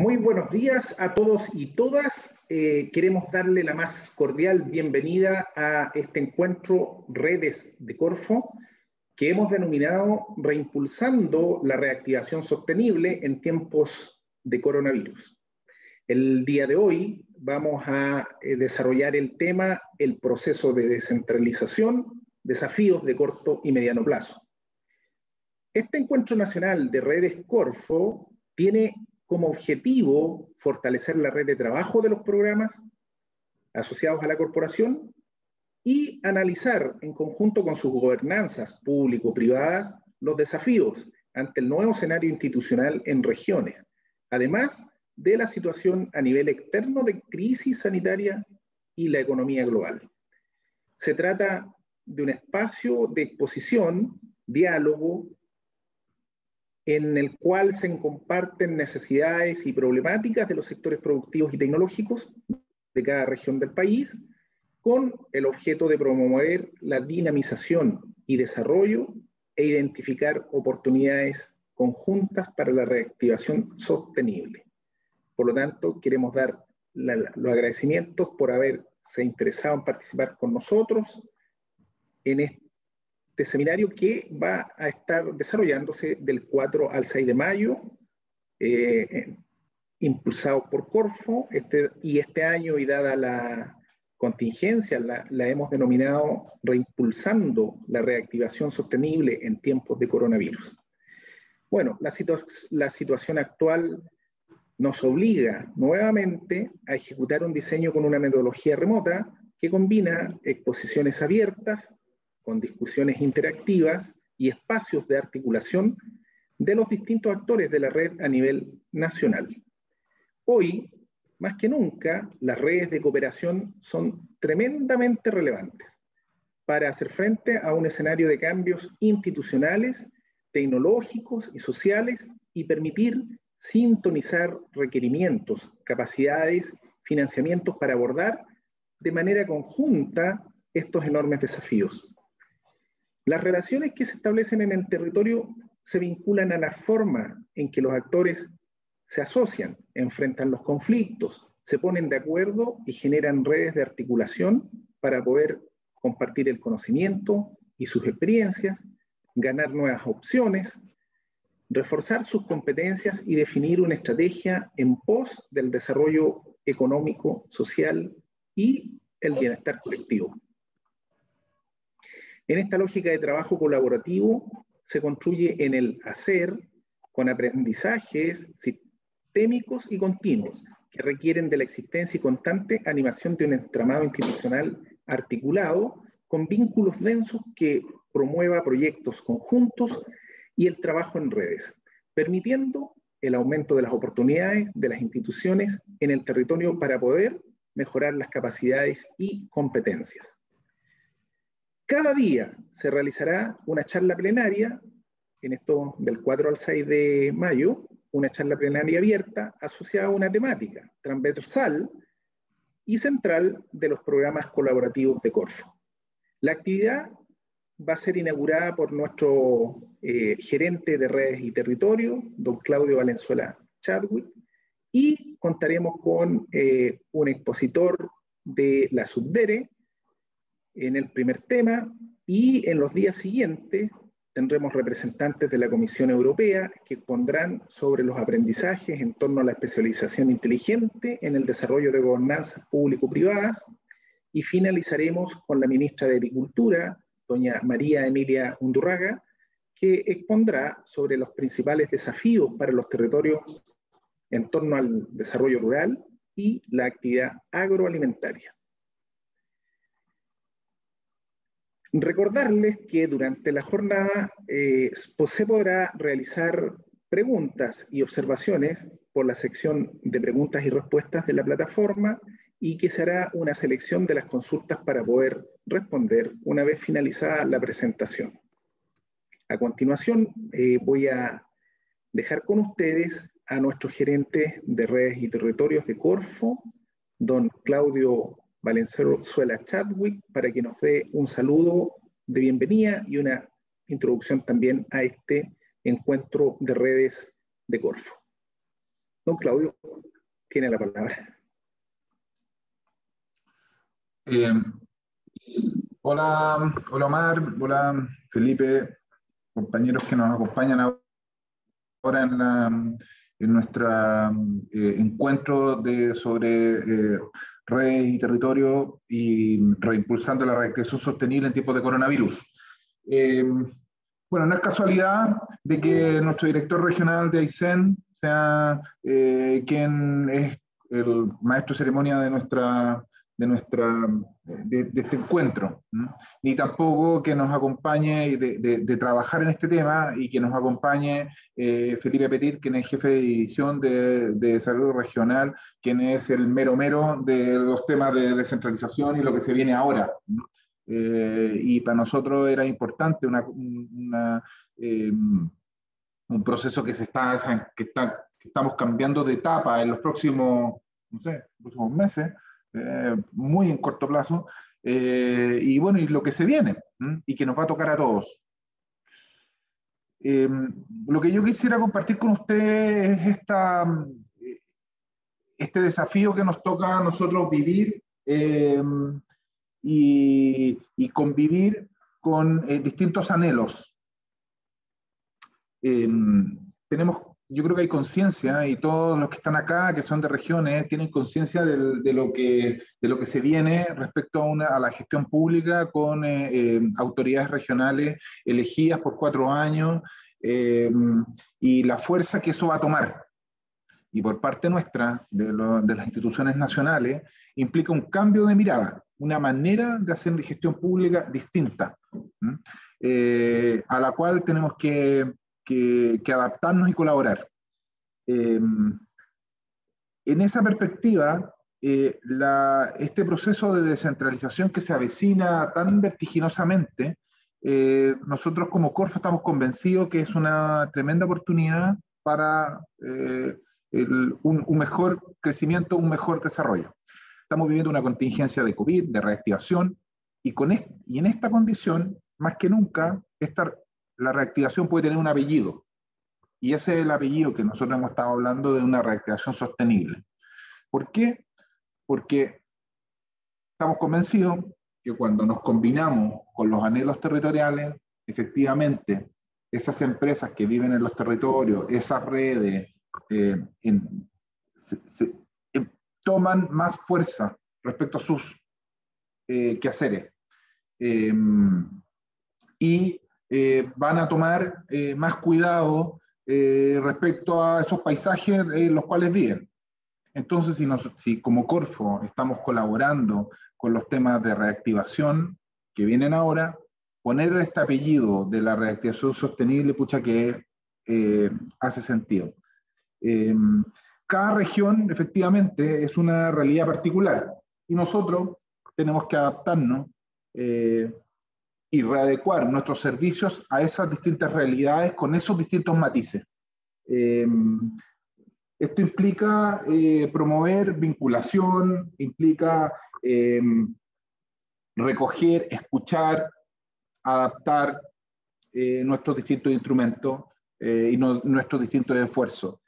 Muy buenos días a todos y todas. Queremos darle la más cordial bienvenida a este encuentro Redes de Corfo, que hemos denominado Reimpulsando la reactivación sostenible en tiempos de coronavirus. El día de hoy vamos a desarrollar el tema El proceso de descentralización, desafíos de corto y mediano plazo. Este encuentro nacional de Redes Corfo tiene como objetivo fortalecer la red de trabajo de los programas asociados a la corporación y analizar en conjunto con sus gobernanzas público-privadas los desafíos ante el nuevo escenario institucional en regiones, además de la situación a nivel externo de crisis sanitaria y la economía global. Se trata de un espacio de exposición, diálogo, en el cual se comparten necesidades y problemáticas de los sectores productivos y tecnológicos de cada región del país, con el objeto de promover la dinamización y desarrollo e identificar oportunidades conjuntas para la reactivación sostenible. Por lo tanto, queremos dar los agradecimientos por haberse interesado en participar con nosotros en este seminario que va a estar desarrollándose del 4 al 6 de mayo, impulsado por Corfo, y este año, y dada la contingencia, la hemos denominado Reimpulsando la reactivación sostenible en tiempos de coronavirus. Bueno, la situación actual nos obliga nuevamente a ejecutar un diseño con una metodología remota que combina exposiciones abiertas con discusiones interactivas y espacios de articulación de los distintos actores de la red a nivel nacional. Hoy, más que nunca, las redes de cooperación son tremendamente relevantes para hacer frente a un escenario de cambios institucionales, tecnológicos y sociales y permitir sintonizar requerimientos, capacidades, financiamientos para abordar de manera conjunta estos enormes desafíos. Las relaciones que se establecen en el territorio se vinculan a la forma en que los actores se asocian, enfrentan los conflictos, se ponen de acuerdo y generan redes de articulación para poder compartir el conocimiento y sus experiencias, ganar nuevas opciones, reforzar sus competencias y definir una estrategia en pos del desarrollo económico, social y el bienestar colectivo. En esta lógica de trabajo colaborativo se construye en el hacer con aprendizajes sistémicos y continuos que requieren de la existencia y constante animación de un entramado institucional articulado con vínculos densos que promueva proyectos conjuntos y el trabajo en redes, permitiendo el aumento de las oportunidades de las instituciones en el territorio para poder mejorar las capacidades y competencias. Cada día se realizará una charla plenaria, en esto del 4 al 6 de mayo, una charla plenaria abierta asociada a una temática transversal y central de los programas colaborativos de Corfo. La actividad va a ser inaugurada por nuestro gerente de redes y territorio, don Claudio Valenzuela Chadwick, y contaremos con un expositor de la Subdere en el primer tema, y en los días siguientes tendremos representantes de la Comisión Europea que pondrán sobre los aprendizajes en torno a la especialización inteligente en el desarrollo de gobernanzas público-privadas, y finalizaremos con la ministra de Agricultura, doña María Emilia Undurraga, que expondrá sobre los principales desafíos para los territorios en torno al desarrollo rural y la actividad agroalimentaria. Recordarles que durante la jornada se podrá realizar preguntas y observaciones por la sección de preguntas y respuestas de la plataforma, y que se hará una selección de las consultas para poder responder una vez finalizada la presentación. A continuación, voy a dejar con ustedes a nuestro gerente de redes y territorios de Corfo, don Claudio Valenzuela Chadwick, para que nos dé un saludo de bienvenida y una introducción también a este encuentro de redes de Corfo. Don Claudio tiene la palabra. Eh, hola, hola Omar, hola Felipe, compañeros que nos acompañan ahora en nuestro encuentro sobre redes y territorio y reimpulsando la recreación sostenible en tiempos de coronavirus. Eh, bueno, no es casualidad de que nuestro director regional de Aysén sea quien es el maestro de ceremonia de este encuentro, ¿no? Ni tampoco que nos acompañe de trabajar en este tema y que nos acompañe Felipe Petit, quien es jefe de división de desarrollo regional, quien es el mero mero de los temas de descentralización y lo que se viene ahora, ¿no? Y para nosotros era importante un proceso que estamos cambiando de etapa en los próximos, no sé, próximos meses, muy en corto plazo, y bueno, y lo que se viene, y que nos va a tocar a todos. Lo que yo quisiera compartir con ustedes es este desafío que nos toca a nosotros vivir y convivir con distintos anhelos. Tenemos, yo creo que hay conciencia y todos los que están acá, que son de regiones, tienen conciencia de lo que se viene respecto a la gestión pública con autoridades regionales elegidas por 4 años y la fuerza que eso va a tomar. Y por parte nuestra, de las instituciones nacionales, implica un cambio de mirada, una manera de hacer gestión pública distinta, a la cual tenemos que adaptarnos y colaborar. En esa perspectiva, este proceso de descentralización que se avecina tan vertiginosamente, nosotros como Corfo estamos convencidos que es una tremenda oportunidad para un mejor crecimiento, un mejor desarrollo. Estamos viviendo una contingencia de COVID, de reactivación, y en esta condición, más que nunca, la reactivación puede tener un apellido, y ese es el apellido que nosotros hemos estado hablando de una reactivación sostenible. ¿Por qué? Porque estamos convencidos que cuando nos combinamos con los anhelos territoriales, efectivamente, esas empresas que viven en los territorios, esas redes, toman más fuerza respecto a sus quehaceres. Y van a tomar más cuidado respecto a esos paisajes en los cuales viven. Entonces, si como Corfo estamos colaborando con los temas de reactivación que vienen ahora, poner este apellido de la reactivación sostenible, pucha que hace sentido. Cada región, efectivamente, es una realidad particular y nosotros tenemos que adaptarnos y readecuar nuestros servicios a esas distintas realidades con esos distintos matices. Esto implica promover vinculación, implica recoger, escuchar, adaptar nuestros distintos instrumentos y nuestros distintos esfuerzos.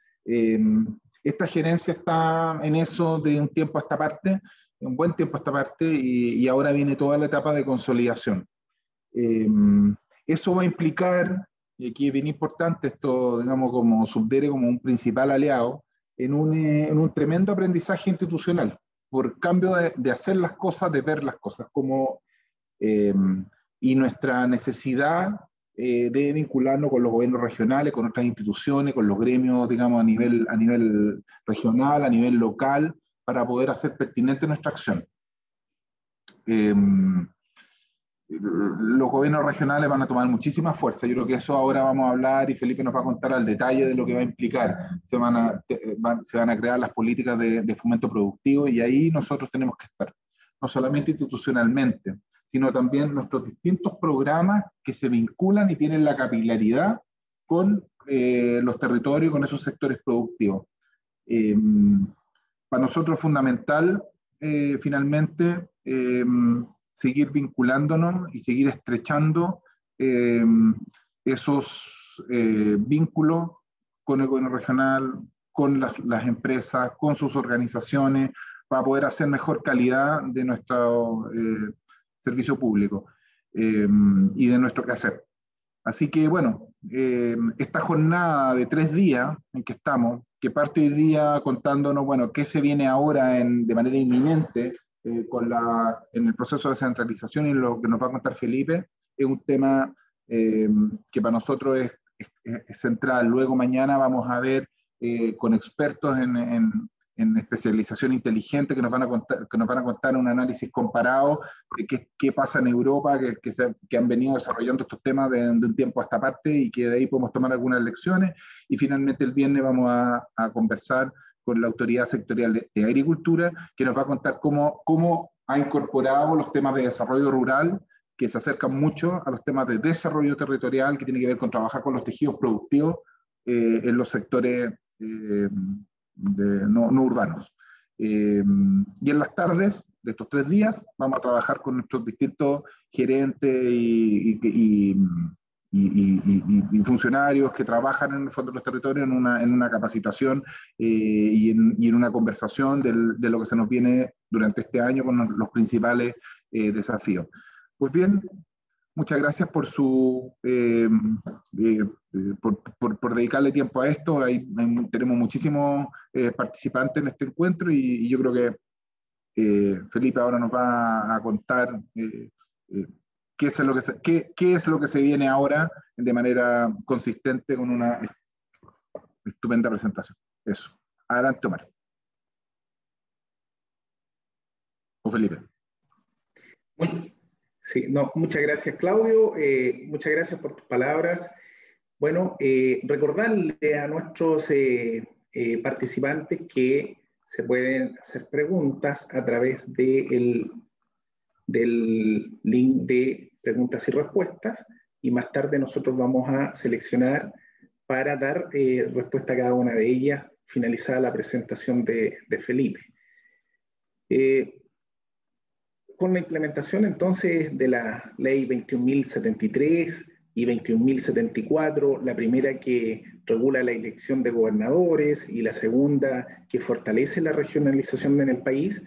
Esta gerencia está en eso de un tiempo a esta parte, un buen tiempo a esta parte, y ahora viene toda la etapa de consolidación. Eso va a implicar, y aquí es bien importante esto, digamos, como Subdere como un principal aliado, en un tremendo aprendizaje institucional, por cambio de hacer las cosas, de ver las cosas, y nuestra necesidad de vincularnos con los gobiernos regionales, con otras instituciones, con los gremios, digamos, a nivel regional, a nivel local, para poder hacer pertinente nuestra acción. Los gobiernos regionales van a tomar muchísima fuerza. Yo creo que eso ahora vamos a hablar y Felipe nos va a contar al detalle de lo que va a implicar. Se van a crear las políticas de fomento productivo y ahí nosotros tenemos que estar, no solamente institucionalmente, sino también nuestros distintos programas que se vinculan y tienen la capilaridad con los territorios, con esos sectores productivos. Para nosotros es fundamental, finalmente, seguir vinculándonos y seguir estrechando esos vínculos con el gobierno regional, con las empresas, con sus organizaciones, para poder hacer mejor calidad de nuestro servicio público y de nuestro quehacer. Así que bueno, esta jornada de 3 días en que estamos, que parte hoy día contándonos, bueno, qué se viene ahora de manera inminente en el proceso de descentralización, y lo que nos va a contar Felipe, es un tema que para nosotros es central. Luego mañana vamos a ver con expertos en especialización inteligente que nos van a contar un análisis comparado de qué pasa en Europa, que han venido desarrollando estos temas de un tiempo a esta parte, y que de ahí podemos tomar algunas lecciones. Y finalmente el viernes vamos a conversar con la Autoridad Sectorial de Agricultura, que nos va a contar cómo ha incorporado los temas de desarrollo rural, que se acercan mucho a los temas de desarrollo territorial, que tiene que ver con trabajar con los tejidos productivos en los sectores no urbanos. Y en las tardes de estos 3 días vamos a trabajar con nuestros distintos gerentes y funcionarios que trabajan en el Fondo de los Territorios en una capacitación y en una conversación de lo que se nos viene durante este año con los principales desafíos. Pues bien, muchas gracias por dedicarle tiempo a esto. Tenemos muchísimos participantes en este encuentro, y yo creo que Felipe ahora nos va a contar qué es lo que se viene ahora de manera consistente, con una estupenda presentación. Eso. Adelante, Omar. O Felipe. Sí, no, muchas gracias, Claudio. Muchas gracias por tus palabras. Bueno, recordarle a nuestros participantes que se pueden hacer preguntas a través del link de preguntas y respuestas, y más tarde nosotros vamos a seleccionar para dar respuesta a cada una de ellas, finalizada la presentación de Felipe. Con la implementación entonces de la ley 21.073 y 21.074, la primera que regula la elección de gobernadores y la segunda que fortalece la regionalización en el país,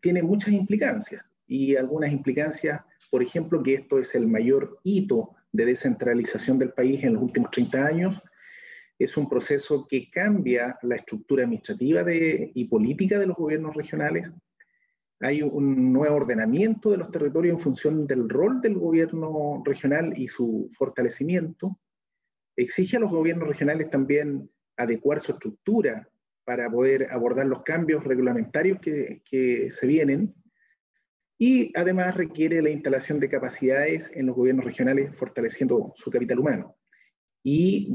tiene muchas implicancias, y algunas implicancias, por ejemplo, que esto es el mayor hito de descentralización del país en los últimos 30 años. Es un proceso que cambia la estructura administrativa y política de los gobiernos regionales. Hay un nuevo ordenamiento de los territorios en función del rol del gobierno regional y su fortalecimiento. Exige a los gobiernos regionales también adecuar su estructura para poder abordar los cambios reglamentarios que se vienen, y además requiere la instalación de capacidades en los gobiernos regionales, fortaleciendo su capital humano. Y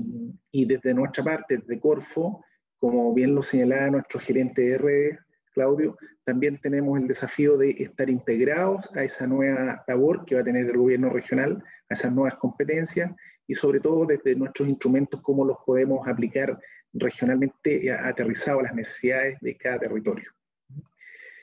desde nuestra parte, desde Corfo, como bien lo señalaba nuestro gerente de redes, Claudio, también tenemos el desafío de estar integrados a esa nueva labor que va a tener el gobierno regional, a esas nuevas competencias, y sobre todo desde nuestros instrumentos, cómo los podemos aplicar regionalmente aterrizados a las necesidades de cada territorio.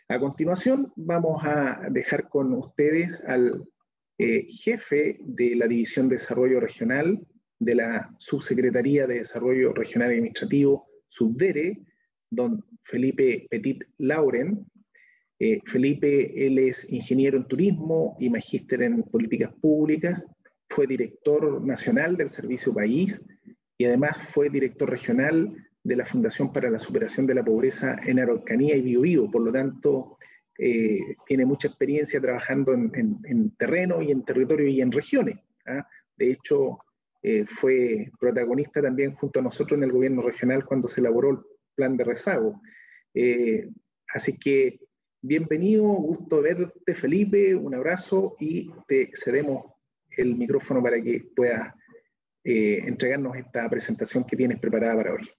A continuación vamos a dejar con ustedes al jefe de la División de Desarrollo Regional de la Subsecretaría de Desarrollo Regional Administrativo, Subdere, don Felipe Petit Lauren. Felipe, él es ingeniero en turismo y magíster en políticas públicas, fue director nacional del Servicio País y además fue director regional de la Fundación para la Superación de la Pobreza en Araucanía y Biobío. Por lo tanto, tiene mucha experiencia trabajando en terreno y en territorio y en regiones. De hecho, fue protagonista también junto a nosotros en el gobierno regional cuando se elaboró el plan de rezago. Así que bienvenido, gusto verte, Felipe, un abrazo, y te cedemos el micrófono para que puedas entregarnos esta presentación que tienes preparada para hoy.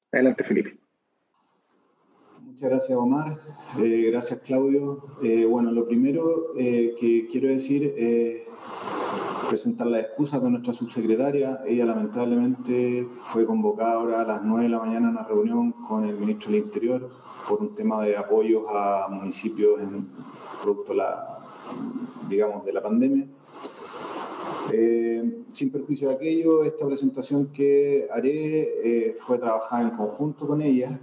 Adelante, Felipe. Muchas gracias, Omar. Gracias, Claudio. Bueno, lo primero que quiero decir es presentar las excusas de nuestra subsecretaria. Ella lamentablemente fue convocada ahora a las 9 de la mañana a una reunión con el ministro del Interior por un tema de apoyos a municipios producto de la pandemia. Sin perjuicio de aquello, esta presentación que haré fue trabajada en conjunto con ella.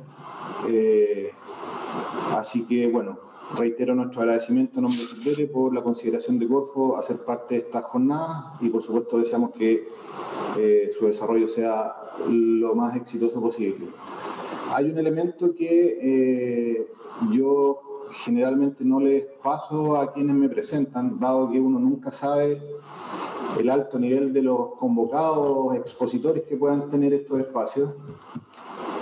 Así que, bueno, reitero nuestro agradecimiento en nombre de Secretaría por la consideración de Corfo a ser parte de esta jornada y, por supuesto, deseamos que su desarrollo sea lo más exitoso posible. Hay un elemento que yo generalmente no les paso a quienes me presentan, dado que uno nunca sabe el alto nivel de los convocados expositores que puedan tener estos espacios.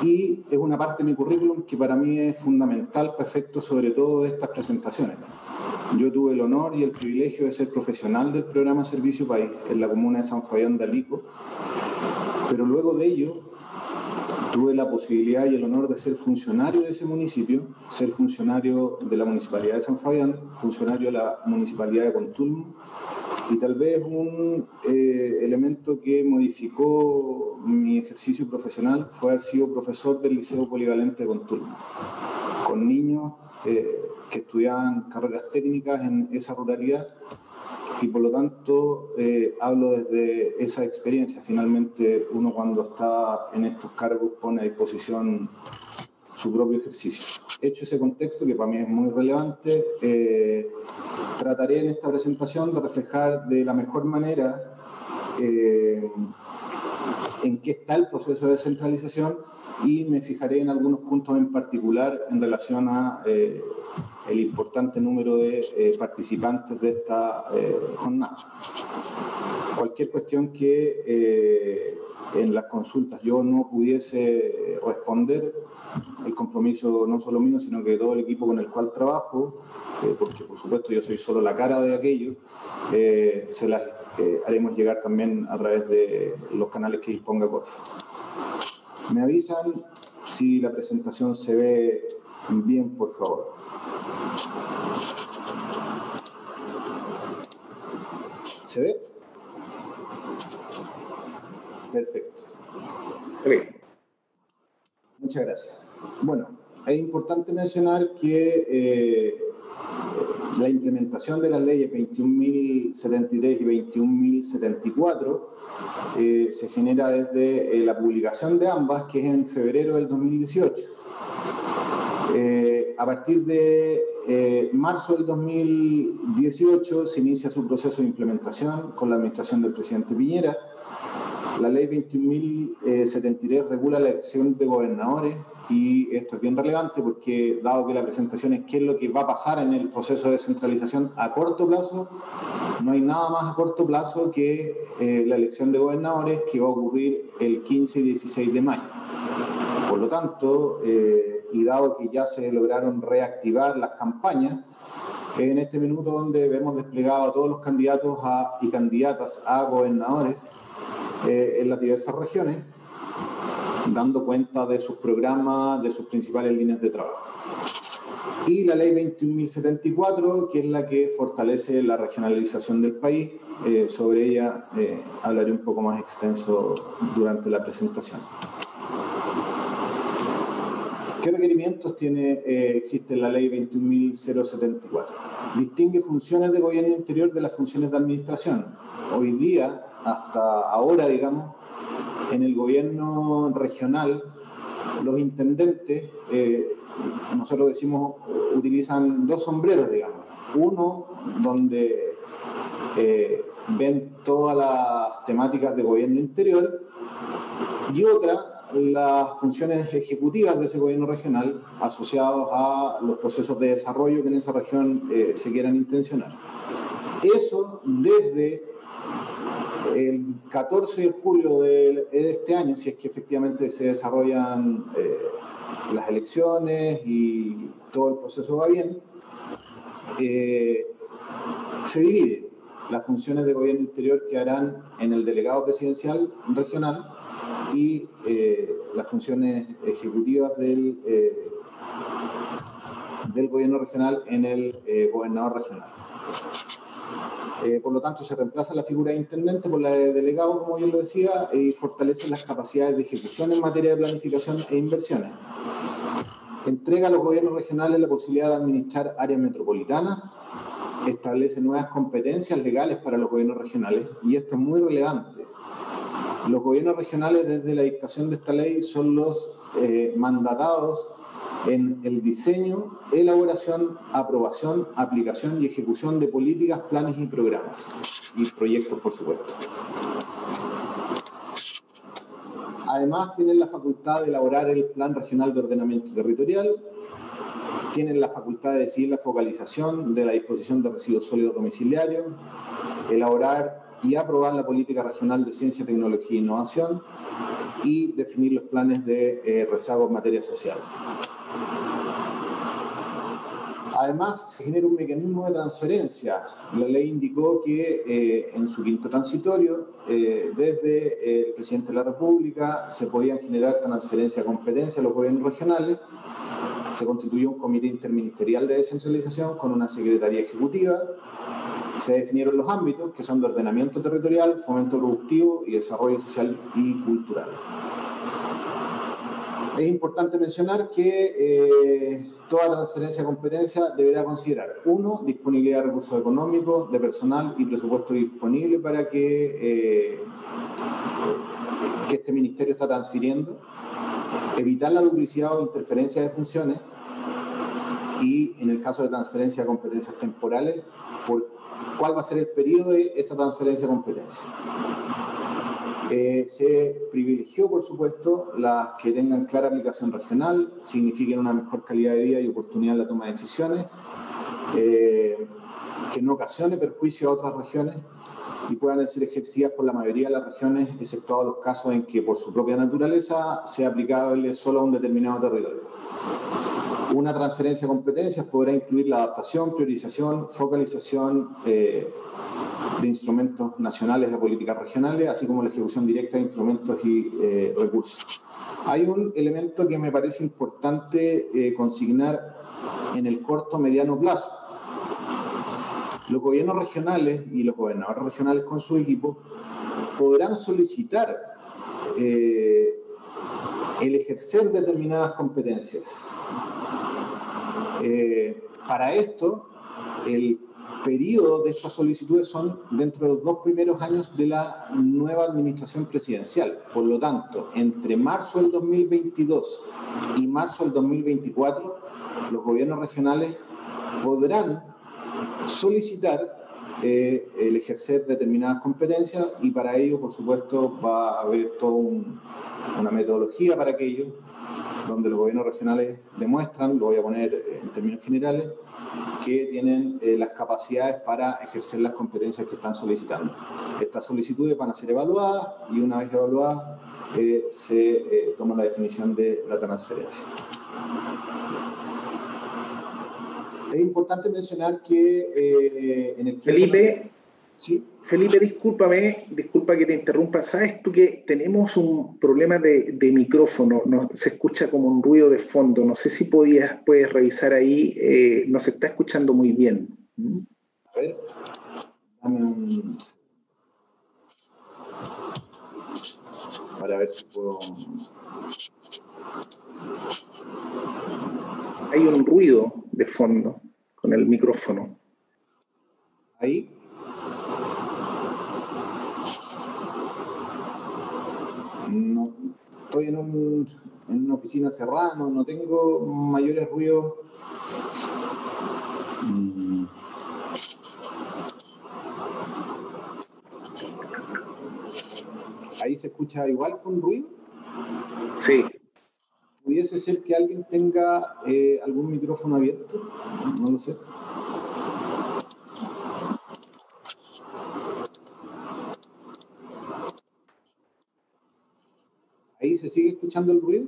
Y es una parte de mi currículum que para mí es fundamental para efectos sobre todo de estas presentaciones. Yo tuve el honor y el privilegio de ser profesional del programa Servicio País en la comuna de San Fabián de Alico, pero luego de ello tuve la posibilidad y el honor de ser funcionario de ese municipio, ser funcionario de la Municipalidad de San Fabián, funcionario de la Municipalidad de Contulmo, y tal vez un elemento que modificó mi ejercicio profesional fue haber sido profesor del Liceo Polivalente de Contulmo, con niños que estudiaban carreras técnicas en esa ruralidad, y por lo tanto hablo desde esa experiencia. Finalmente uno cuando está en estos cargos pone a disposición su propio ejercicio. Hecho ese contexto, que para mí es muy relevante, trataré en esta presentación de reflejar de la mejor manera en qué está el proceso de descentralización y me fijaré en algunos puntos en particular en relación a el importante número de participantes de esta jornada. Cualquier cuestión que en las consultas yo no pudiese responder, el compromiso no solo mío, sino que todo el equipo con el cual trabajo, porque por supuesto yo soy solo la cara de aquello, se las haremos llegar también a través de los canales que disponga Corfo. Me avisan si la presentación se ve bien, por favor. ¿Se ve? Perfecto. Muchas gracias. Bueno, es importante mencionar que la implementación de las leyes 21.073 y 21.074 se genera desde la publicación de ambas, que es en febrero del 2018. A partir de marzo del 2018 se inicia su proceso de implementación con la administración del presidente Piñera. La ley 21.073 regula la elección de gobernadores y esto es bien relevante porque, dado que la presentación es qué es lo que va a pasar en el proceso de descentralización a corto plazo, no hay nada más a corto plazo que la elección de gobernadores, que va a ocurrir el 15 y 16 de mayo. Por lo tanto, y dado que ya se lograron reactivar las campañas, en este minuto donde vemos desplegado a todos los candidatos y candidatas a gobernadores en las diversas regiones, dando cuenta de sus programas, de sus principales líneas de trabajo. Y la ley 21.074, que es la que fortalece la regionalización del país. Sobre ella hablaré un poco más extenso durante la presentación. ¿Qué requerimientos existe la ley 21.074? Distingue funciones de gobierno interior de las funciones de administración. Hoy día, hasta ahora, digamos, en el gobierno regional, los intendentes, nosotros decimos, utilizan dos sombreros, digamos. Uno, donde ven todas las temáticas de gobierno interior, y otra, las funciones ejecutivas de ese gobierno regional asociados a los procesos de desarrollo que en esa región se quieran intencionar. Eso desde el 14 de julio de este año, si es que efectivamente se desarrollan las elecciones y todo el proceso va bien, se divide. Las funciones de gobierno interior quedarán en el delegado presidencial regional y las funciones ejecutivas del gobierno regional en el gobernador regional. Por lo tanto, se reemplaza la figura de intendente por la de delegado, como yo lo decía, y fortalece las capacidades de ejecución en materia de planificación e inversiones. Entrega a los gobiernos regionales la posibilidad de administrar áreas metropolitanas establece nuevas competencias legales para los gobiernos regionales, y esto es muy relevante. Los gobiernos regionales, desde la dictación de esta ley, son los mandatados en el diseño, elaboración, aprobación, aplicación y ejecución de políticas, planes y programas, y proyectos, por supuesto. Además, tienen la facultad de elaborar el Plan Regional de Ordenamiento Territorial, tienen la facultad de decidir la focalización de la disposición de residuos sólidos domiciliarios, elaborar y aprobar la política regional de ciencia, tecnología e innovación y definir los planes de rezago en materia social. Además, se genera un mecanismo de transferencia. La ley indicó que en su quinto transitorio, desde el presidente de la República, se podían generar transferencia de competencia a los gobiernos regionales. Se constituyó un comité interministerial de descentralización con una secretaría ejecutiva. Se definieron los ámbitos, que son de ordenamiento territorial, fomento productivo y desarrollo social y cultural. Es importante mencionar que toda transferencia de competencia deberá considerar, uno, disponibilidad de recursos económicos, de personal y presupuesto disponible para que este ministerio está transfiriendo, evitar la duplicidad o interferencia de funciones y, en el caso de transferencia de competencias temporales, cuál va a ser el periodo de esa transferencia de competencias. Se privilegió, por supuesto, las que tengan clara aplicación regional, signifiquen una mejor calidad de vida y oportunidad en la toma de decisiones, que no ocasione perjuicio a otras regiones y puedan ser ejercidas por la mayoría de las regiones, exceptuados los casos en que, por su propia naturaleza, sea aplicable solo a un determinado territorio. Una transferencia de competencias podrá incluir la adaptación, priorización, focalización de instrumentos nacionales de políticas regionales, así como la ejecución directa de instrumentos y recursos. Hay un elemento que me parece importante consignar en el corto mediano plazo. Los gobiernos regionales y los gobernadores regionales con su equipo podrán solicitar el ejercer determinadas competencias. Para esto, el periodo de estas solicitudes son dentro de los 2 primeros años de la nueva administración presidencial. Por lo tanto, entre marzo del 2022 y marzo del 2024, los gobiernos regionales podrán solicitar el ejercer determinadas competencias y para ello, por supuesto, va a haber toda una metodología para aquello, donde los gobiernos regionales demuestran, lo voy a poner en términos generales, que tienen las capacidades para ejercer las competencias que están solicitando. Estas solicitudes van a ser evaluadas y una vez evaluadas se toma la definición de la transferencia. Es importante mencionar que en el caso Felipe, ¿sí? Felipe, disculpa que te interrumpa. ¿Sabes tú que tenemos un problema de micrófono? Se escucha como un ruido de fondo. No sé si puedes revisar ahí. No se está escuchando muy bien. A ver, para ver si puedo... Hay un ruido de fondo con el micrófono. Ahí. No, estoy en una oficina cerrada, no tengo mayores ruidos. ¿Ahí se escucha igual con ruido? Sí. ¿Pudiese ser que alguien tenga algún micrófono abierto? No lo sé. ¿Ahí se sigue escuchando el ruido?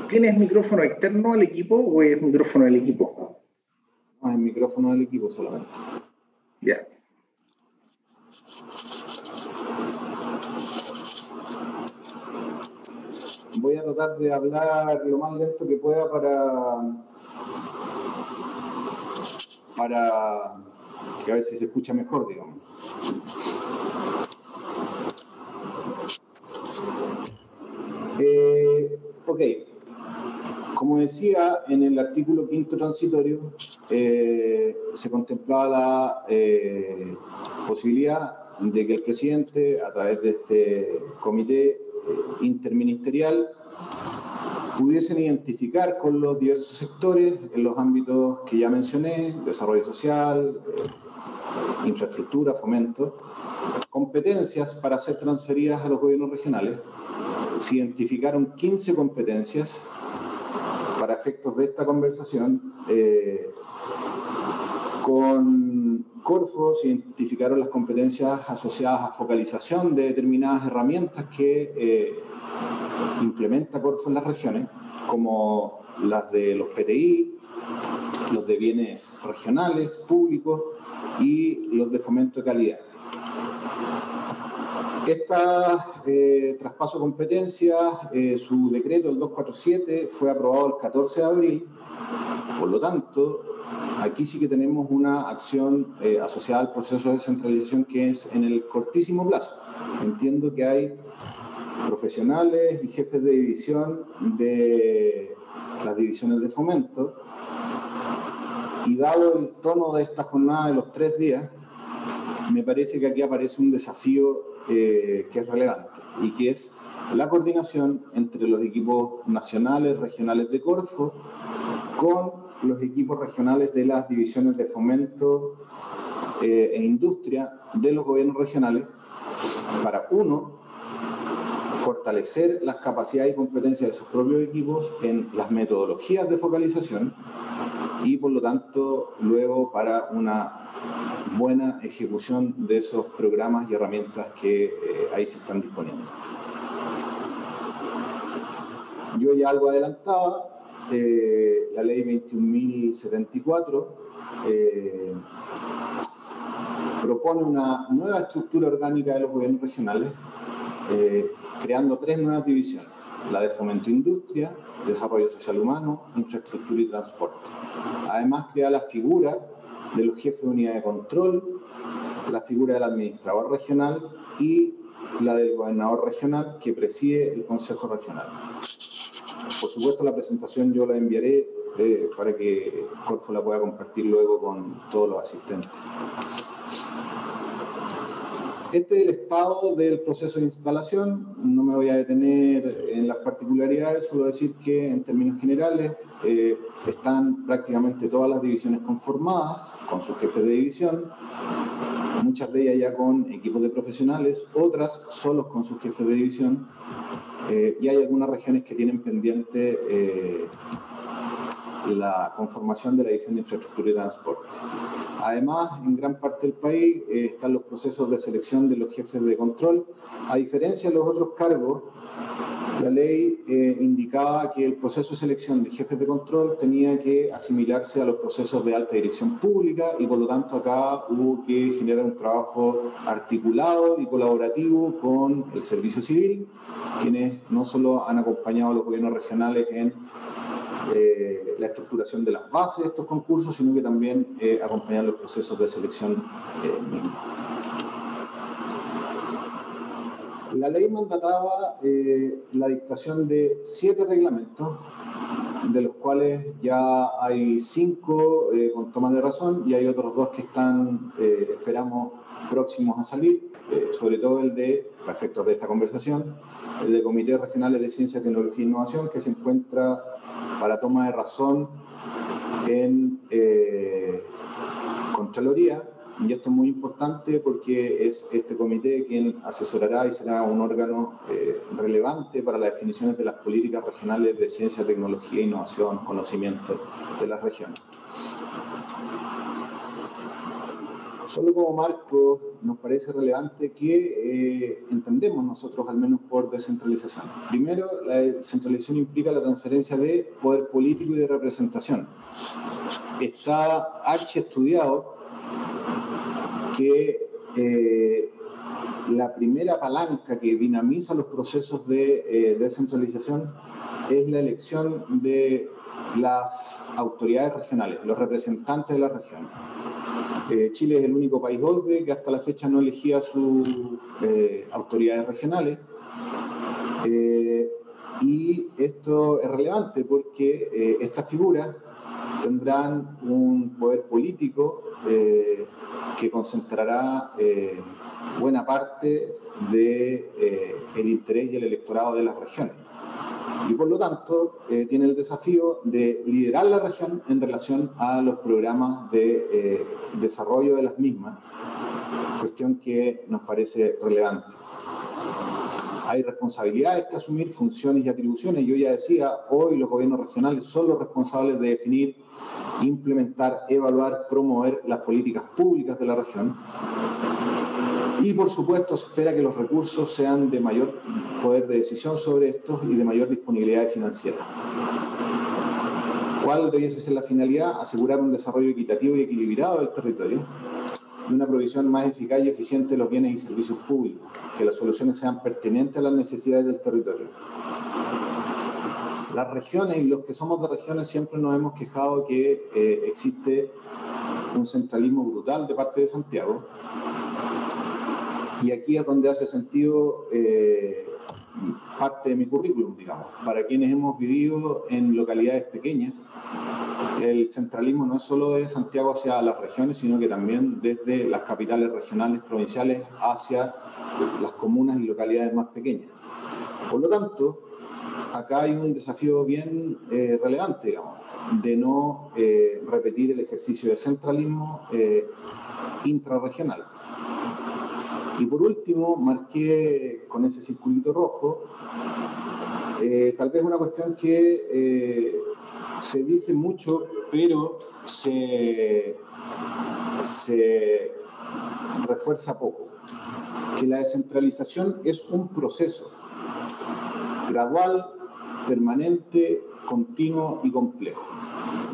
¿Tienes micrófono externo al equipo o es micrófono del equipo? No, es micrófono del equipo solamente. Ya. Voy a tratar de hablar lo más lento que pueda para que a ver si se escucha mejor, digamos. Ok. Como como decía, en el artículo 5º transitorio se contemplaba la posibilidad de que el presidente, a través de este comité interministerial, pudiesen identificar con los diversos sectores en los ámbitos que ya mencioné: desarrollo social, infraestructura, fomento, competencias para ser transferidas a los gobiernos regionales. Se identificaron 15 competencias para efectos de esta conversación. Con Corfo se identificaron las competencias asociadas a focalización de determinadas herramientas que implementa Corfo en las regiones, como las de los PTI, los de bienes regionales, públicos y los de fomento de calidad. Traspaso de competencias, su decreto, el 247, fue aprobado el 14 de abril. Por lo tanto, aquí sí que tenemos una acción asociada al proceso de descentralización que es en el cortísimo plazo. Entiendo que hay profesionales y jefes de división de las divisiones de fomento, y dado el tono de esta jornada de los 3 días, me parece que aquí aparece un desafío que es relevante, y que es la coordinación entre los equipos nacionales, regionales de Corfo, con los equipos regionales de las divisiones de fomento e industria de los gobiernos regionales, para, uno, fortalecer las capacidades y competencias de sus propios equipos en las metodologías de focalización, y por lo tanto luego para una buena ejecución de esos programas y herramientas que ahí se están disponiendo. Yo ya algo adelantaba, la ley 21.074 propone una nueva estructura orgánica de los gobiernos regionales, creando 3 nuevas divisiones: la de fomento e industria, desarrollo social humano, infraestructura y transporte. Además, crea la figura de los jefes de unidad de control, la figura del administrador regional y la del gobernador regional, que preside el Consejo Regional. Por supuesto, la presentación yo la enviaré para que Corfo la pueda compartir luego con todos los asistentes. Este es el estado del proceso de instalación. No me voy a detener en las particularidades, solo decir que en términos generales están prácticamente todas las divisiones conformadas con sus jefes de división, muchas de ellas ya con equipos de profesionales, otras solos con sus jefes de división, y hay algunas regiones que tienen pendiente la conformación de la división de infraestructura y transporte. Además, en gran parte del país están los procesos de selección de los jefes de control. A diferencia de los otros cargos, la ley indicaba que el proceso de selección de jefes de control tenía que asimilarse a los procesos de alta dirección pública, y por lo tanto acá hubo que generar un trabajo articulado y colaborativo con el servicio civil, quienes no solo han acompañado a los gobiernos regionales en la estructuración de las bases de estos concursos, sino que también acompañar los procesos de selección mismos. La ley mandataba la dictación de 7 reglamentos, de los cuales ya hay 5 con tomas de razón, y hay otros 2 que están, esperamos, próximos a salir, sobre todo el de, a efectos de esta conversación, el de Comités Regionales de Ciencia, Tecnología e Innovación, que se encuentra para toma de razón en Contraloría. Y esto es muy importante porque es este comité quien asesorará y será un órgano relevante para las definiciones de las políticas regionales de ciencia, tecnología, innovación, conocimiento de las regiones. Solo como marco nos parece relevante que entendemos nosotros, al menos por descentralización. Primero, la descentralización implica la transferencia de poder político y de representación. Está archiestudiado que la primera palanca que dinamiza los procesos de descentralización es la elección de las autoridades regionales, los representantes de las regiones. Chile es el único país OCDE que hasta la fecha no elegía sus autoridades regionales. Y esto es relevante porque estas figuras tendrán un poder político que concentrará buena parte del interés y el electorado de las regiones. Y por lo tanto tiene el desafío de liderar la región en relación a los programas de desarrollo de las mismas, cuestión que nos parece relevante. Hay responsabilidades que asumir, funciones y atribuciones. Yo ya decía, hoy los gobiernos regionales son los responsables de definir, implementar, evaluar, promover las políticas públicas de la región. Y por supuesto se espera que los recursos sean de mayor poder de decisión sobre estos y de mayor disponibilidad financiera. ¿Cuál debiese ser la finalidad? Asegurar un desarrollo equitativo y equilibrado del territorio y una provisión más eficaz y eficiente de los bienes y servicios públicos, que las soluciones sean pertinentes a las necesidades del territorio. Las regiones y los que somos de regiones siempre nos hemos quejado que existe un centralismo brutal de parte de Santiago, y aquí es donde hace sentido parte de mi currículum, digamos. Para quienes hemos vivido en localidades pequeñas, el centralismo no es solo de Santiago hacia las regiones, sino que también desde las capitales regionales, provinciales, hacia las comunas y localidades más pequeñas. Por lo tanto, acá hay un desafío bien relevante, digamos, de no repetir el ejercicio de centralismo intrarregional. Y por último, marqué con ese circulito rojo, tal vez una cuestión que se dice mucho, pero se refuerza poco, que la descentralización es un proceso gradual, permanente, continuo y complejo.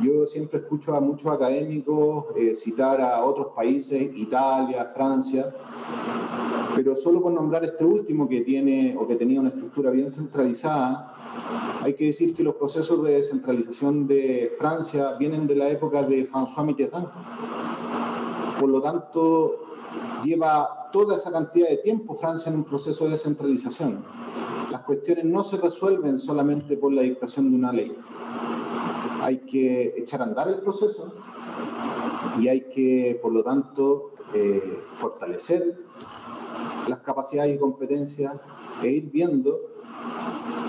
Yo siempre escucho a muchos académicos citar a otros países, Italia, Francia, pero solo por nombrar este último que tiene o que tenía una estructura bien centralizada, hay que decir que los procesos de descentralización de Francia vienen de la época de François Mitterrand. Por lo tanto, lleva toda esa cantidad de tiempo Francia en un proceso de descentralización. Las cuestiones no se resuelven solamente por la dictación de una ley. Hay que echar a andar el proceso y hay que, por lo tanto, fortalecer las capacidades y competencias e ir viendo.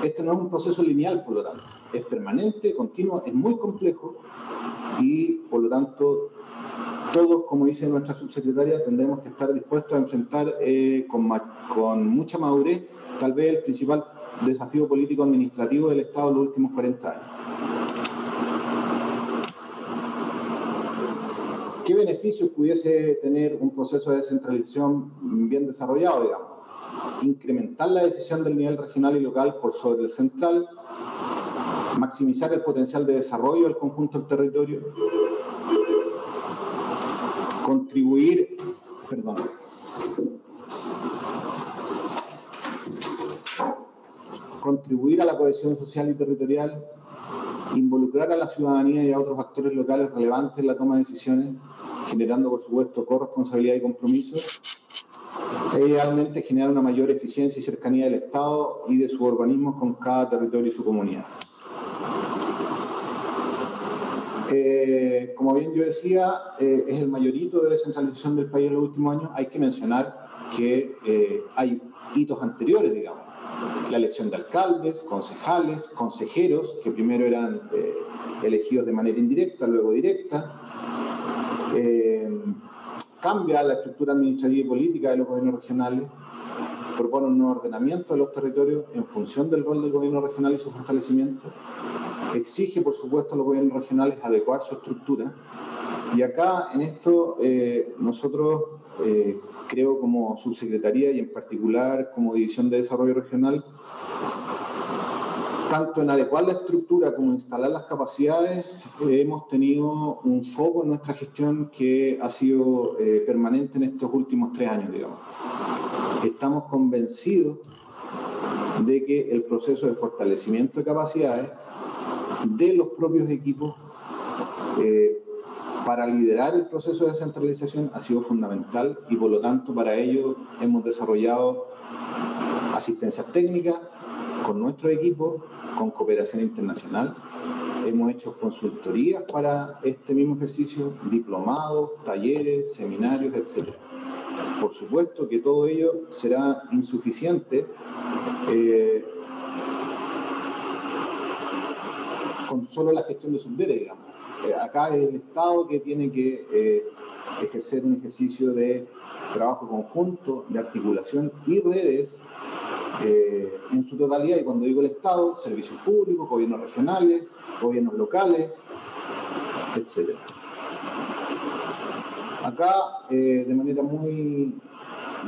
Esto no es un proceso lineal, por lo tanto, es permanente, continuo, es muy complejo y, por lo tanto, todos, como dice nuestra subsecretaria, tendremos que estar dispuestos a enfrentar con mucha madurez, tal vez el principal desafío político-administrativo del Estado en los últimos 40 años. ¿Qué beneficios pudiese tener un proceso de descentralización bien desarrollado, digamos? Incrementar la decisión del nivel regional y local por sobre el central, maximizar el potencial de desarrollo del conjunto del territorio, contribuir a la cohesión social y territorial, involucrar a la ciudadanía y a otros actores locales relevantes en la toma de decisiones, generando, por supuesto, corresponsabilidad y compromiso, e idealmente generar una mayor eficiencia y cercanía del Estado y de sus organismos con cada territorio y su comunidad. Como bien yo decía, es el mayor hito de descentralización del país en los últimos años. Hay que mencionar que hay hitos anteriores, digamos. La elección de alcaldes, concejales, consejeros, que primero eran elegidos de manera indirecta, luego directa. Cambia la estructura administrativa y política de los gobiernos regionales, propone un nuevo ordenamiento de los territorios en función del rol del gobierno regional y su fortalecimiento, exige, por supuesto, a los gobiernos regionales adecuar su estructura. Y acá, en esto, nosotros, creo, como subsecretaría y en particular como División de Desarrollo Regional, tanto en adecuar la estructura como instalar las capacidades, hemos tenido un foco en nuestra gestión que ha sido permanente en estos últimos 3 años, digamos. Estamos convencidos de que el proceso de fortalecimiento de capacidades de los propios equipos para liderar el proceso de descentralización ha sido fundamental y por lo tanto para ello hemos desarrollado asistencias técnicas, con nuestro equipo, con cooperación internacional. Hemos hecho consultorías para este mismo ejercicio, diplomados, talleres, seminarios, etc. Por supuesto que todo ello será insuficiente con solo la gestión de Subdere, digamos. Acá es el Estado que tiene que ejercer un ejercicio de trabajo conjunto, de articulación y redes en su totalidad. Y cuando digo el Estado, servicios públicos, gobiernos regionales, gobiernos locales, etc. Acá, de manera muy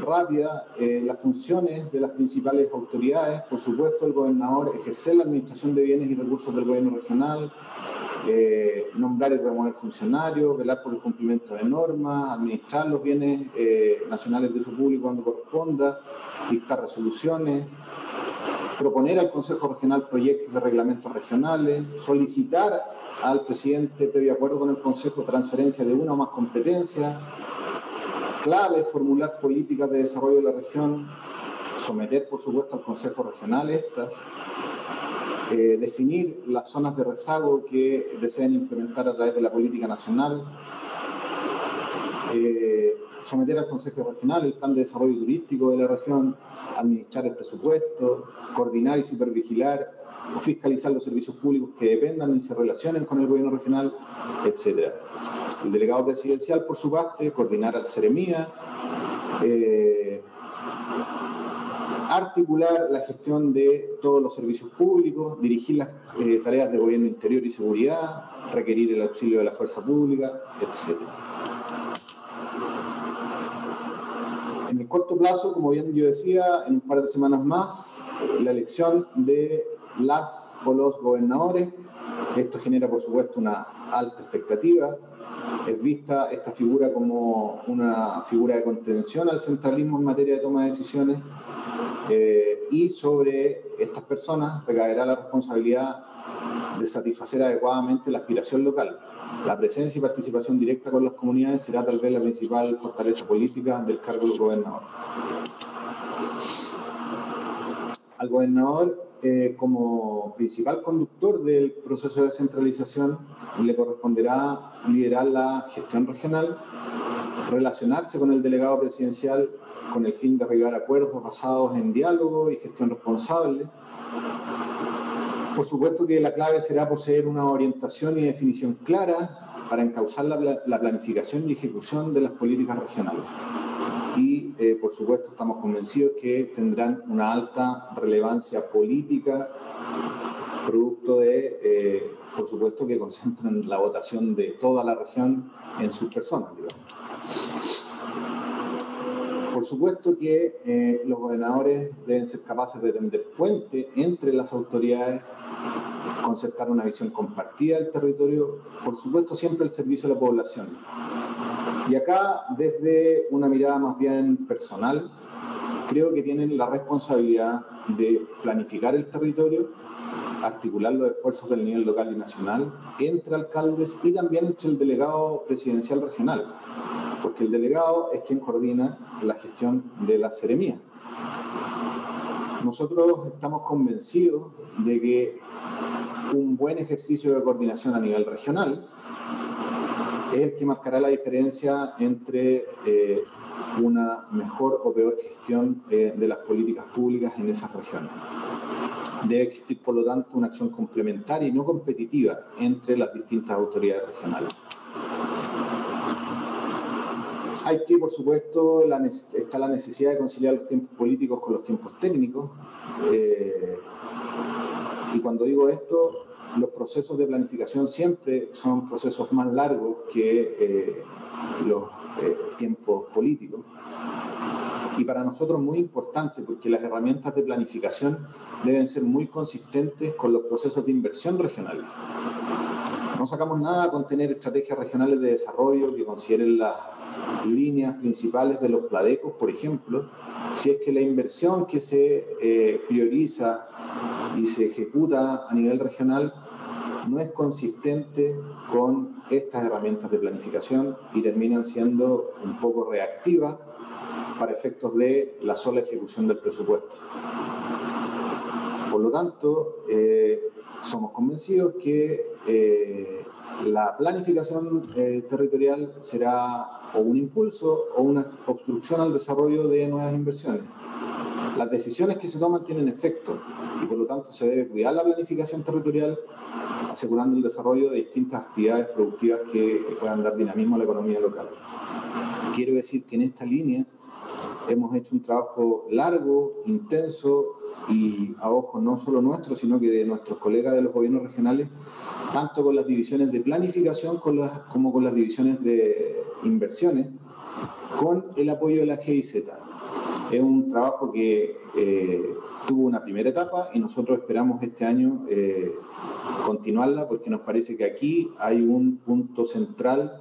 rápida, las funciones de las principales autoridades, por supuesto, el gobernador ejercer la administración de bienes y recursos del gobierno regional, nombrar y remover funcionarios, velar por el cumplimiento de normas, administrar los bienes nacionales de su público cuando corresponda, dictar resoluciones, proponer al Consejo Regional proyectos de reglamentos regionales, solicitar al presidente, previo acuerdo con el Consejo, transferencia de una o más competencias, clave formular políticas de desarrollo de la región, someter, por supuesto, al Consejo Regional estas, definir las zonas de rezago que desean implementar a través de la política nacional, someter al Consejo Regional el plan de desarrollo turístico de la región, administrar el presupuesto, coordinar y supervigilar o fiscalizar los servicios públicos que dependan y se relacionen con el gobierno regional, etc. El delegado presidencial, por su parte, coordinar a la Seremía, articular la gestión de todos los servicios públicos, dirigir las tareas de gobierno interior y seguridad, requerir el auxilio de la fuerza pública, etc. En el corto plazo, como bien yo decía, en un par de semanas más, la elección de las o los gobernadores. Esto genera, por supuesto, una alta expectativa. Es vista esta figura como una figura de contención al centralismo en materia de toma de decisiones, y sobre estas personas recaerá la responsabilidad de satisfacer adecuadamente la aspiración local. La presencia y participación directa con las comunidades será tal vez la principal fortaleza política del cargo del gobernador. Al gobernador, como principal conductor del proceso de descentralización, le corresponderá liderar la gestión regional, relacionarse con el delegado presidencial con el fin de arribar a acuerdos basados en diálogo y gestión responsable. Por supuesto que la clave será poseer una orientación y definición clara para encauzar la planificación y ejecución de las políticas regionales. Y, por supuesto, estamos convencidos que tendrán una alta relevancia política, producto de, por supuesto, que concentran la votación de toda la región en sus personas, digamos. Por supuesto que los gobernadores deben ser capaces de tender puente entre las autoridades, concertar una visión compartida del territorio, por supuesto siempre el servicio a la población. Y acá, desde una mirada más bien personal, creo que tienen la responsabilidad de planificar el territorio, articular los esfuerzos del nivel local y nacional entre alcaldes y también entre el delegado presidencial regional, porque el delegado es quien coordina la gestión de la Seremía. Nosotros estamos convencidos de que un buen ejercicio de coordinación a nivel regional es el que marcará la diferencia entre una mejor o peor gestión de las políticas públicas en esas regiones. Debe existir, por lo tanto, una acción complementaria y no competitiva entre las distintas autoridades regionales. Hay que, por supuesto, está la necesidad de conciliar los tiempos políticos con los tiempos técnicos. Y cuando digo esto, los procesos de planificación siempre son procesos más largos que los tiempos políticos. Y para nosotros muy importante, porque las herramientas de planificación deben ser muy consistentes con los procesos de inversión regionales. No sacamos nada con tener estrategias regionales de desarrollo que consideren las líneas principales de los PLADECOs, por ejemplo, si es que la inversión que se prioriza y se ejecuta a nivel regional no es consistente con estas herramientas de planificación y terminan siendo un poco reactivas para efectos de la sola ejecución del presupuesto. Por lo tanto, somos convencidos que la planificación territorial será o un impulso o una obstrucción al desarrollo de nuevas inversiones. Las decisiones que se toman tienen efecto y por lo tanto se debe cuidar la planificación territorial, asegurando el desarrollo de distintas actividades productivas que puedan dar dinamismo a la economía local. Quiero decir que en esta línea hemos hecho un trabajo largo, intenso y a ojo no solo nuestro, sino que de nuestros colegas de los gobiernos regionales, tanto con las divisiones de planificación como con las divisiones de inversiones, con el apoyo de la GIZ. Es un trabajo que tuvo una primera etapa y nosotros esperamos este año continuarla porque nos parece que aquí hay un punto central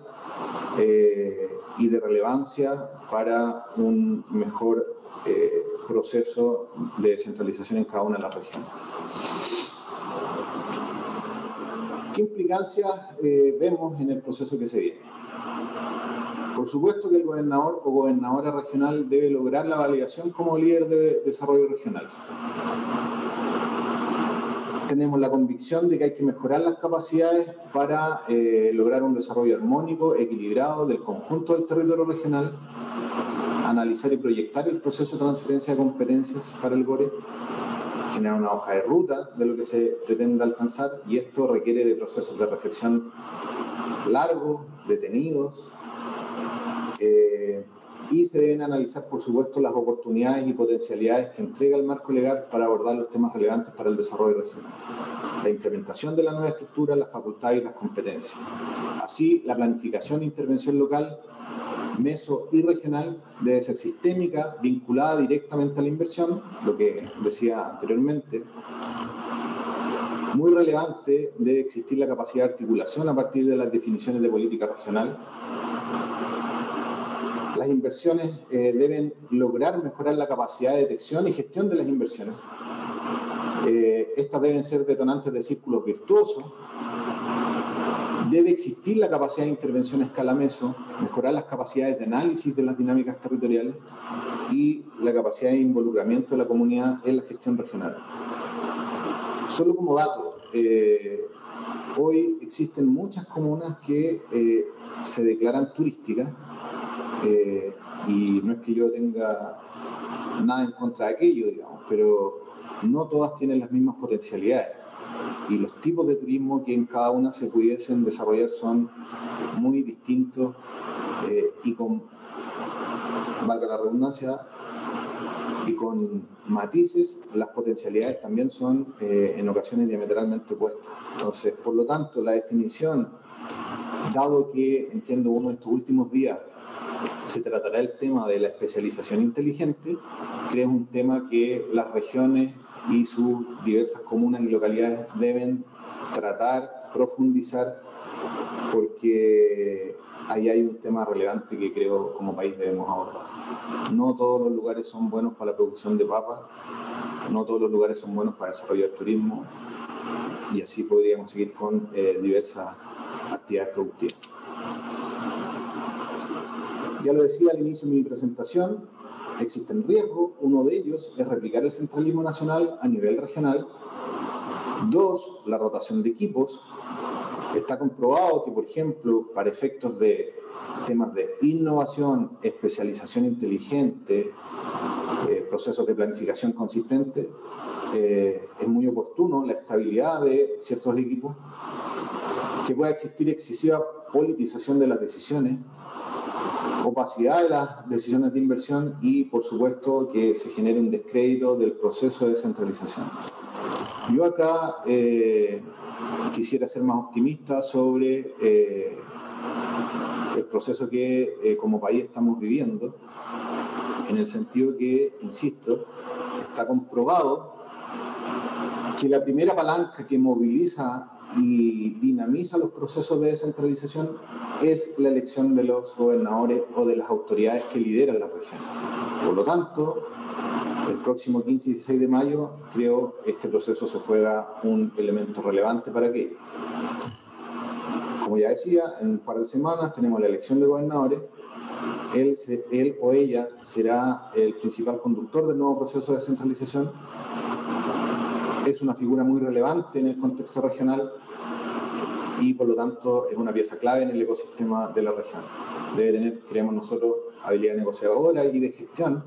y de relevancia para un mejor proceso de descentralización en cada una de las regiones. ¿Qué implicancias vemos en el proceso que se viene? Por supuesto que el gobernador o gobernadora regional debe lograr la validación como líder de desarrollo regional. Tenemos la convicción de que hay que mejorar las capacidades para lograr un desarrollo armónico, equilibrado del conjunto del territorio regional, analizar y proyectar el proceso de transferencia de competencias para el GORE, generar una hoja de ruta de lo que se pretende alcanzar y esto requiere de procesos de reflexión largos, detenidos, y se deben analizar, por supuesto, las oportunidades y potencialidades que entrega el marco legal para abordar los temas relevantes para el desarrollo regional. La implementación de la nueva estructura, las facultades y las competencias. Así, la planificación e intervención local, meso y regional debe ser sistémica, vinculada directamente a la inversión, lo que decía anteriormente. Muy relevante, debe existir la capacidad de articulación a partir de las definiciones de política regional. Las inversiones deben lograr mejorar la capacidad de detección y gestión de las inversiones. Estas deben ser detonantes de círculos virtuosos. Debe existir la capacidad de intervención a escala meso, mejorar las capacidades de análisis de las dinámicas territoriales y la capacidad de involucramiento de la comunidad en la gestión regional. Solo como dato, hoy existen muchas comunas que se declaran turísticas y no es que yo tenga nada en contra de aquello, digamos, pero no todas tienen las mismas potencialidades y los tipos de turismo que en cada una se pudiesen desarrollar son muy distintos y con, valga la redundancia, y con matices, las potencialidades también son en ocasiones diametralmente opuestas. Entonces, por lo tanto, la definición, dado que, entiendo, uno de estos últimos días se tratará el tema de la especialización inteligente, creo es un tema que las regiones y sus diversas comunas y localidades deben tratar, profundizar, porque ahí hay un tema relevante que creo como país debemos abordar. No todos los lugares son buenos para la producción de papas, no todos los lugares son buenos para desarrollar turismo, y así podríamos seguir con diversas actividades productivas. Ya lo decía al inicio de mi presentación, existen riesgos. Uno de ellos es replicar el centralismo nacional a nivel regional. Dos, la rotación de equipos. Está comprobado que, por ejemplo, para efectos de temas de innovación, especialización inteligente, procesos de planificación consistente, es muy oportuno la estabilidad de ciertos equipos, que pueda existir excesiva politización de las decisiones, opacidad de las decisiones de inversión y, por supuesto, que se genere un descrédito del proceso de descentralización. Yo acá quisiera ser más optimista sobre el proceso que como país estamos viviendo, en el sentido que, insisto, está comprobado que la primera palanca que moviliza y dinamiza los procesos de descentralización es la elección de los gobernadores o de las autoridades que lideran la región. Por lo tanto, el próximo 15 y 16 de mayo, creo, este proceso se juega un elemento relevante para aquello. Como ya decía, en un par de semanas tenemos la elección de gobernadores. Él o ella será el principal conductor del nuevo proceso de descentralización. es una figura muy relevante en el contexto regional y por lo tanto es una pieza clave en el ecosistema de la región. Debe tener, creemos nosotros, habilidad negociadora y de gestión,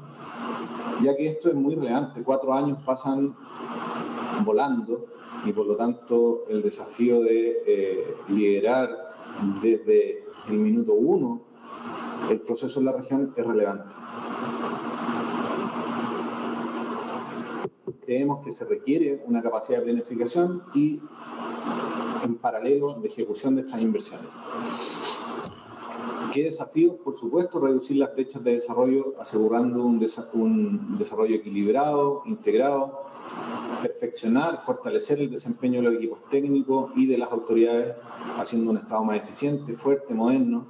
ya que esto es muy relevante. 4 años pasan volando y por lo tanto el desafío de liderar desde el minuto 1 el proceso en la región es relevante. Creemos que se requiere una capacidad de planificación y en paralelo de ejecución de estas inversiones. ¿Qué desafíos? Por supuesto, reducir las brechas de desarrollo asegurando un desarrollo equilibrado, integrado, perfeccionar, fortalecer el desempeño de los equipos técnicos y de las autoridades, haciendo un Estado más eficiente, fuerte, moderno,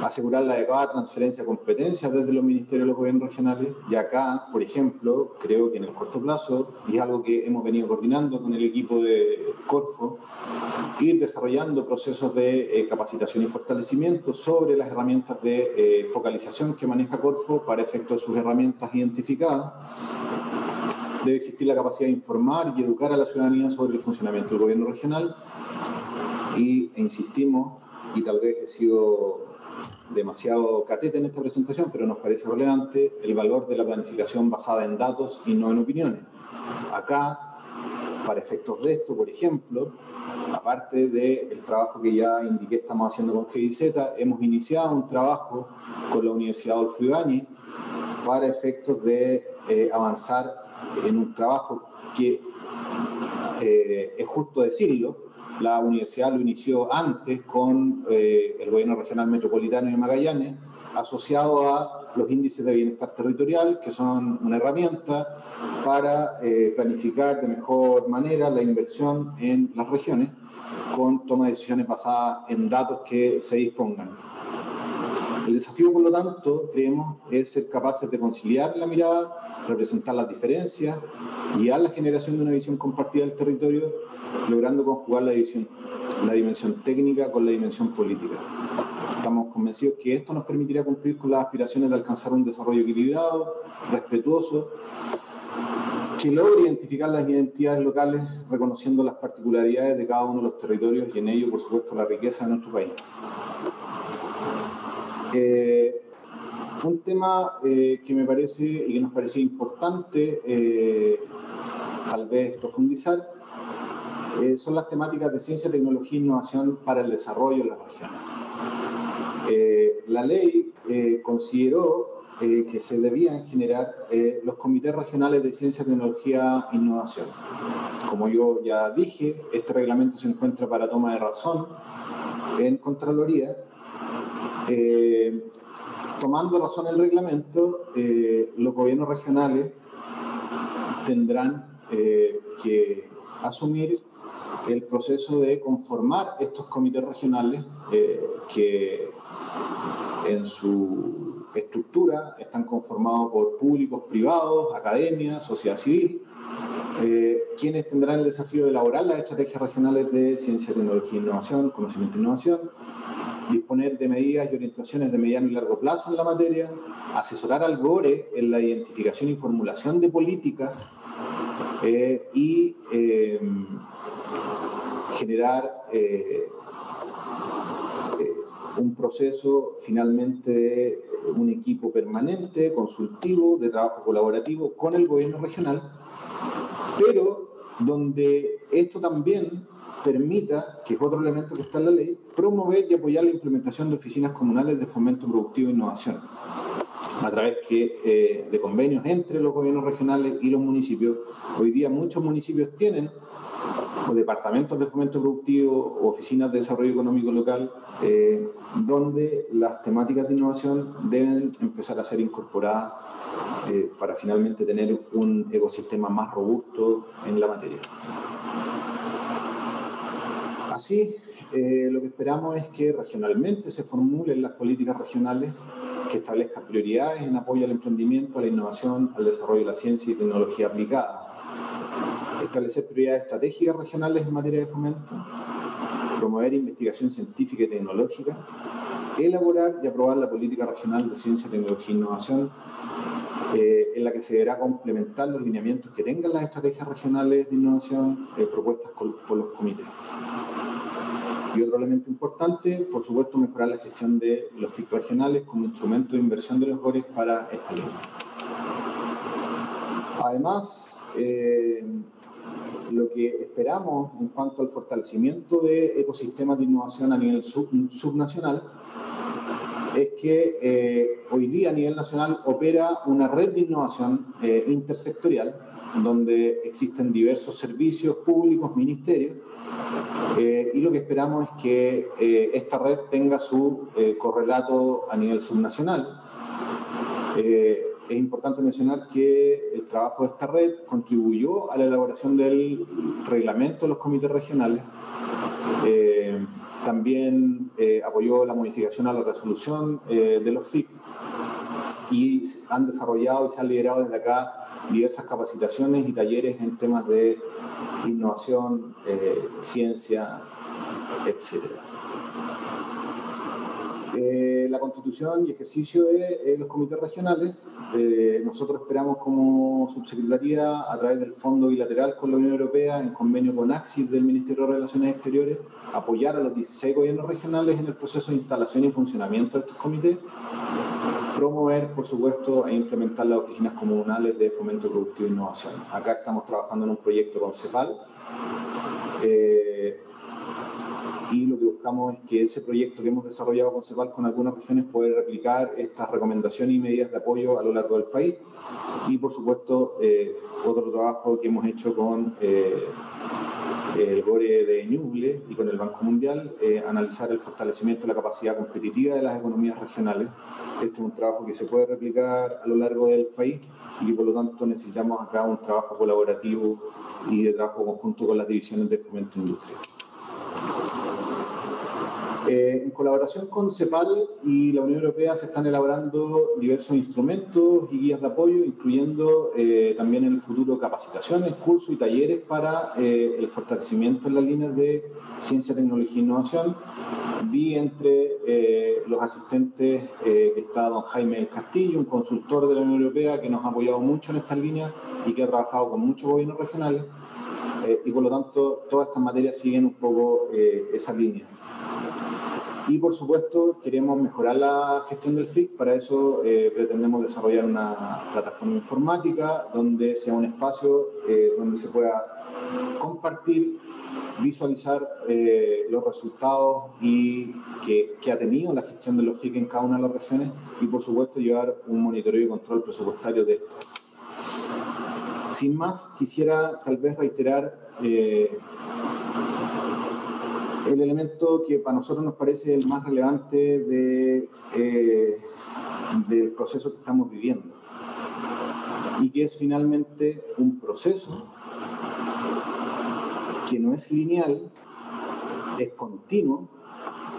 asegurar la adecuada transferencia de competencias desde los ministerios de los gobiernos regionales. Y acá, por ejemplo, creo que en el corto plazo, y es algo que hemos venido coordinando con el equipo de Corfo, ir desarrollando procesos de capacitación y fortalecimiento sobre las herramientas de focalización que maneja Corfo para efectos de sus herramientas identificadas. Debe existir la capacidad de informar y educar a la ciudadanía sobre el funcionamiento del gobierno regional. E insistimos, y tal vez he sido demasiado catete en esta presentación, pero nos parece relevante, el valor de la planificación basada en datos y no en opiniones. Acá, para efectos de esto, por ejemplo, aparte del trabajo que ya indiqué estamos haciendo con GIZ, hemos iniciado un trabajo con la Universidad Adolfo Ibáñez para efectos de avanzar en un trabajo que, es justo decirlo, la universidad lo inició antes con el gobierno regional metropolitano de Magallanes, asociado a los índices de bienestar territorial, que son una herramienta para planificar de mejor manera la inversión en las regiones, con toma de decisiones basadas en datos que se dispongan. El desafío, por lo tanto, creemos, es ser capaces de conciliar la mirada, representar las diferencias, guiar la generación de una visión compartida del territorio, logrando conjugar la dimensión técnica con la dimensión política. Estamos convencidos que esto nos permitirá cumplir con las aspiraciones de alcanzar un desarrollo equilibrado, respetuoso, que logre identificar las identidades locales, reconociendo las particularidades de cada uno de los territorios y en ello, por supuesto, la riqueza de nuestro país. Un tema que me parece y que nos parece importante tal vez profundizar son las temáticas de ciencia, tecnología e innovación para el desarrollo de las regiones. La ley consideró que se debían generar los comités regionales de ciencia, tecnología e innovación. Como yo ya dije, este reglamento se encuentra para toma de razón en Contraloría. Tomando razón el reglamento, los gobiernos regionales tendrán que asumir el proceso de conformar estos comités regionales que en su estructura están conformados por públicos, privados, academia, sociedad civil, quienes tendrán el desafío de elaborar las estrategias regionales de ciencia, tecnología e innovación, conocimiento e innovación, disponer de medidas y orientaciones de mediano y largo plazo en la materia, asesorar al GORE en la identificación y formulación de políticas y generar un proceso finalmente de un equipo permanente, consultivo, de trabajo colaborativo con el gobierno regional, pero donde esto también permita, que es otro elemento que está en la ley, promover y apoyar la implementación de oficinas comunales de fomento productivo e innovación, a través de convenios entre los gobiernos regionales y los municipios. Hoy día muchos municipios tienen departamentos de fomento productivo o oficinas de desarrollo económico local, donde las temáticas de innovación deben empezar a ser incorporadas para finalmente tener un ecosistema más robusto en la materia. Así, lo que esperamos es que regionalmente se formulen las políticas regionales que establezcan prioridades en apoyo al emprendimiento, a la innovación, al desarrollo de la ciencia y tecnología aplicada. Establecer prioridades estratégicas regionales en materia de fomento, promover investigación científica y tecnológica, elaborar y aprobar la política regional de ciencia, tecnología e innovación, en la que se deberá complementar los lineamientos que tengan las estrategias regionales de innovación propuestas por los comités. Y otro elemento importante, por supuesto, mejorar la gestión de los FIC regionales como instrumento de inversión de los GORES para esta línea. Además, lo que esperamos en cuanto al fortalecimiento de ecosistemas de innovación a nivel subnacional es que hoy día a nivel nacional opera una red de innovación intersectorial donde existen diversos servicios públicos, ministerios, y lo que esperamos es que esta red tenga su correlato a nivel subnacional. Es importante mencionar que el trabajo de esta red contribuyó a la elaboración del reglamento de los comités regionales. También apoyó la modificación a la resolución de los FIC y han desarrollado y se han liderado desde acá diversas capacitaciones y talleres en temas de innovación, ciencia, etc. La constitución y ejercicio de los comités regionales, nosotros esperamos como subsecretaría a través del Fondo Bilateral con la Unión Europea, en convenio con AXIS del Ministerio de Relaciones Exteriores, apoyar a los 16 gobiernos regionales en el proceso de instalación y funcionamiento de estos comités, promover, por supuesto, e implementar las oficinas comunales de fomento productivo e innovación. Acá estamos trabajando en un proyecto con CEPAL, y lo que buscamos es que ese proyecto que hemos desarrollado con CEPAL con algunas regiones pueda replicar estas recomendaciones y medidas de apoyo a lo largo del país. Y, por supuesto, otro trabajo que hemos hecho con el GORE de Ñuble y con el Banco Mundial, analizar el fortalecimiento de la capacidad competitiva de las economías regionales. Este es un trabajo que se puede replicar a lo largo del país y que, por lo tanto, necesitamos acá un trabajo colaborativo y de trabajo conjunto con las divisiones de fomento industrial. En colaboración con CEPAL y la Unión Europea se están elaborando diversos instrumentos y guías de apoyo, incluyendo también en el futuro capacitaciones, cursos y talleres para el fortalecimiento en las líneas de ciencia, tecnología e innovación. Vi entre los asistentes que está don Jaime del Castillo, un consultor de la Unión Europea que nos ha apoyado mucho en estas líneas y que ha trabajado con muchos gobiernos regionales, y por lo tanto todas estas materias siguen un poco esa línea. Y, por supuesto, queremos mejorar la gestión del FIC. Para eso pretendemos desarrollar una plataforma informática donde sea un espacio donde se pueda compartir, visualizar los resultados y que ha tenido la gestión de los FIC en cada una de las regiones y, por supuesto, llevar un monitoreo y control presupuestario de estos. Sin más, quisiera tal vez reiterar el elemento que para nosotros nos parece el más relevante del proceso que estamos viviendo y que es finalmente un proceso que no es lineal, es continuo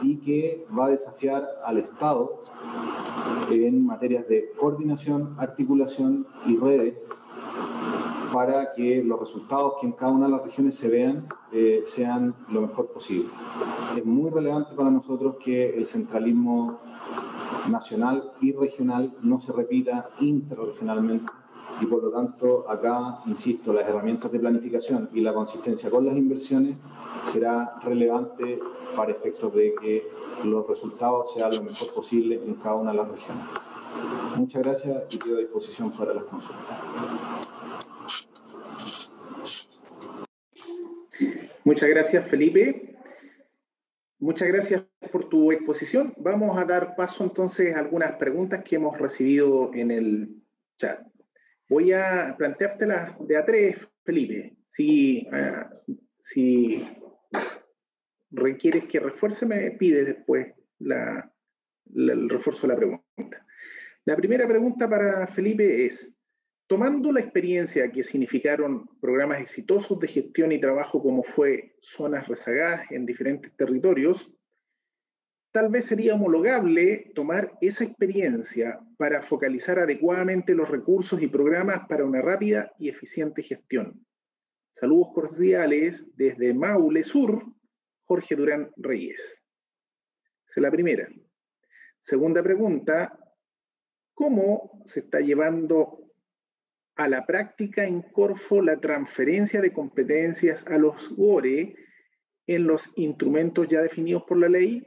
y que va a desafiar al Estado en materias de coordinación, articulación y redes para que los resultados que en cada una de las regiones se vean sean lo mejor posible. Es muy relevante para nosotros que el centralismo nacional y regional no se repita interregionalmente y, por lo tanto, acá, insisto, las herramientas de planificación y la consistencia con las inversiones será relevante para efectos de que los resultados sean lo mejor posible en cada una de las regiones. Muchas gracias y quedo a disposición para las consultas. Muchas gracias, Felipe. Muchas gracias por tu exposición. Vamos a dar paso entonces a algunas preguntas que hemos recibido en el chat. Voy a planteártelas de a tres, Felipe. Si requieres que refuerce, me pides después el refuerzo de la pregunta. La primera pregunta para Felipe es: tomando la experiencia que significaron programas exitosos de gestión y trabajo como fue Zonas Rezagadas en diferentes territorios, tal vez sería homologable tomar esa experiencia para focalizar adecuadamente los recursos y programas para una rápida y eficiente gestión. Saludos cordiales desde Maule Sur, Jorge Durán Reyes. Esa es la primera. Segunda pregunta: ¿cómo se está llevando a la práctica en Corfo la transferencia de competencias a los GORE en los instrumentos ya definidos por la ley?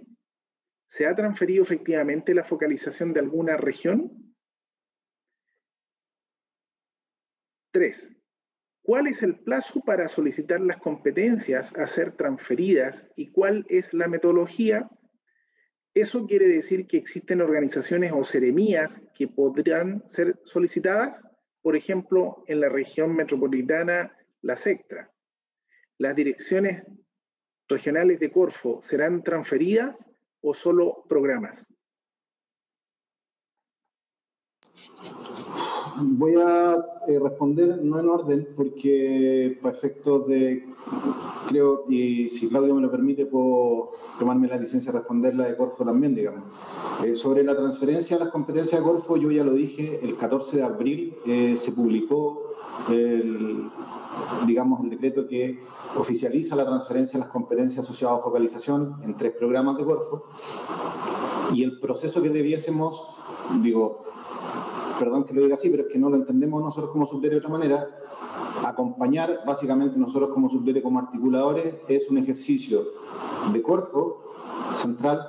¿Se ha transferido efectivamente la focalización de alguna región? 3. ¿Cuál es el plazo para solicitar las competencias a ser transferidas y cuál es la metodología? ¿Eso quiere decir que existen organizaciones o seremías que podrán ser solicitadas? Por ejemplo, en la región metropolitana, la SECTRA. ¿Las direcciones regionales de Corfo serán transferidas o solo programas? Voy a responder no en orden, porque para efectos de, creo, y si Claudio me lo permite, puedo tomarme la licencia de responder la de Corfo también, digamos. Sobre la transferencia de las competencias de Corfo, yo ya lo dije, el 14 de abril se publicó el decreto que oficializa la transferencia de las competencias asociadas a focalización en 3 programas de Corfo, y el proceso que debiésemos, perdón que lo diga así, pero es que no lo entendemos nosotros como Subdere de otra manera, acompañar básicamente nosotros como Subdere, como articuladores, es un ejercicio de Corfo, central,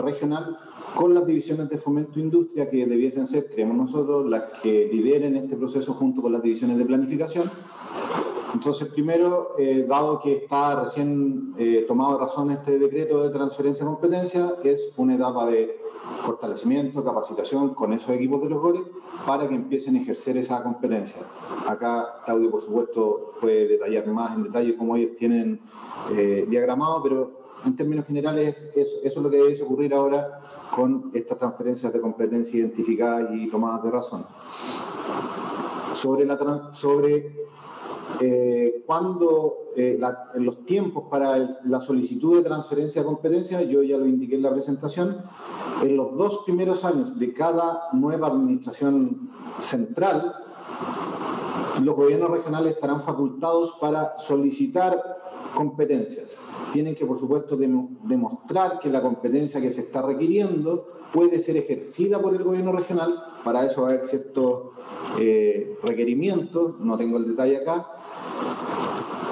regional, con las divisiones de fomento e industria que debiesen ser, creemos nosotros, las que lideren este proceso junto con las divisiones de planificación. Entonces, primero, dado que está recién tomado de razón este decreto de transferencia de competencia, es una etapa de fortalecimiento, capacitación con esos equipos de los GORE para que empiecen a ejercer esa competencia. Acá Claudio, por supuesto, puede detallar más en detalle cómo ellos tienen diagramado, pero en términos generales eso es lo que debe ocurrir ahora con estas transferencias de competencia identificadas y tomadas de razón. Cuando los tiempos para la solicitud de transferencia de competencia, yo ya lo indiqué en la presentación, en los 2 primeros años de cada nueva administración central, los gobiernos regionales estarán facultados para solicitar competencias. Tienen que, por supuesto, demostrar que la competencia que se está requiriendo puede ser ejercida por el gobierno regional. Para eso va a haber ciertos requerimientos, no tengo el detalle acá,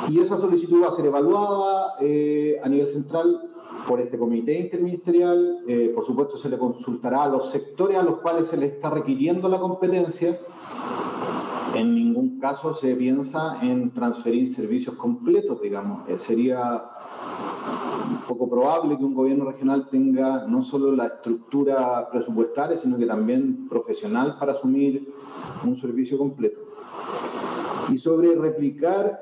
y esa solicitud va a ser evaluada a nivel central por este comité interministerial. Por supuesto, se le consultará a los sectores a los cuales se le está requiriendo la competencia. En ningún caso se piensa en transferir servicios completos, digamos. Sería poco probable que un gobierno regional tenga no solo la estructura presupuestaria, sino que también profesional para asumir un servicio completo. Y sobre replicar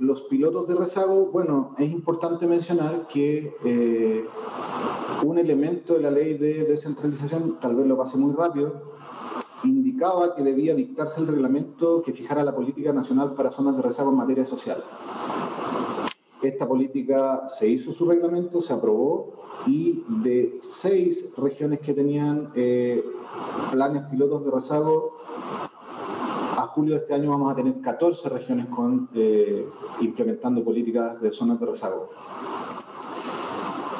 los pilotos de rezago, bueno, es importante mencionar que un elemento de la ley de descentralización, tal vez lo pase muy rápido, indicaba que debía dictarse el reglamento que fijara la política nacional para zonas de rezago en materia social. Esta política se hizo su reglamento, se aprobó, y de 6 regiones que tenían planes pilotos de rezago, a julio de este año vamos a tener 14 regiones implementando políticas de zonas de rezago.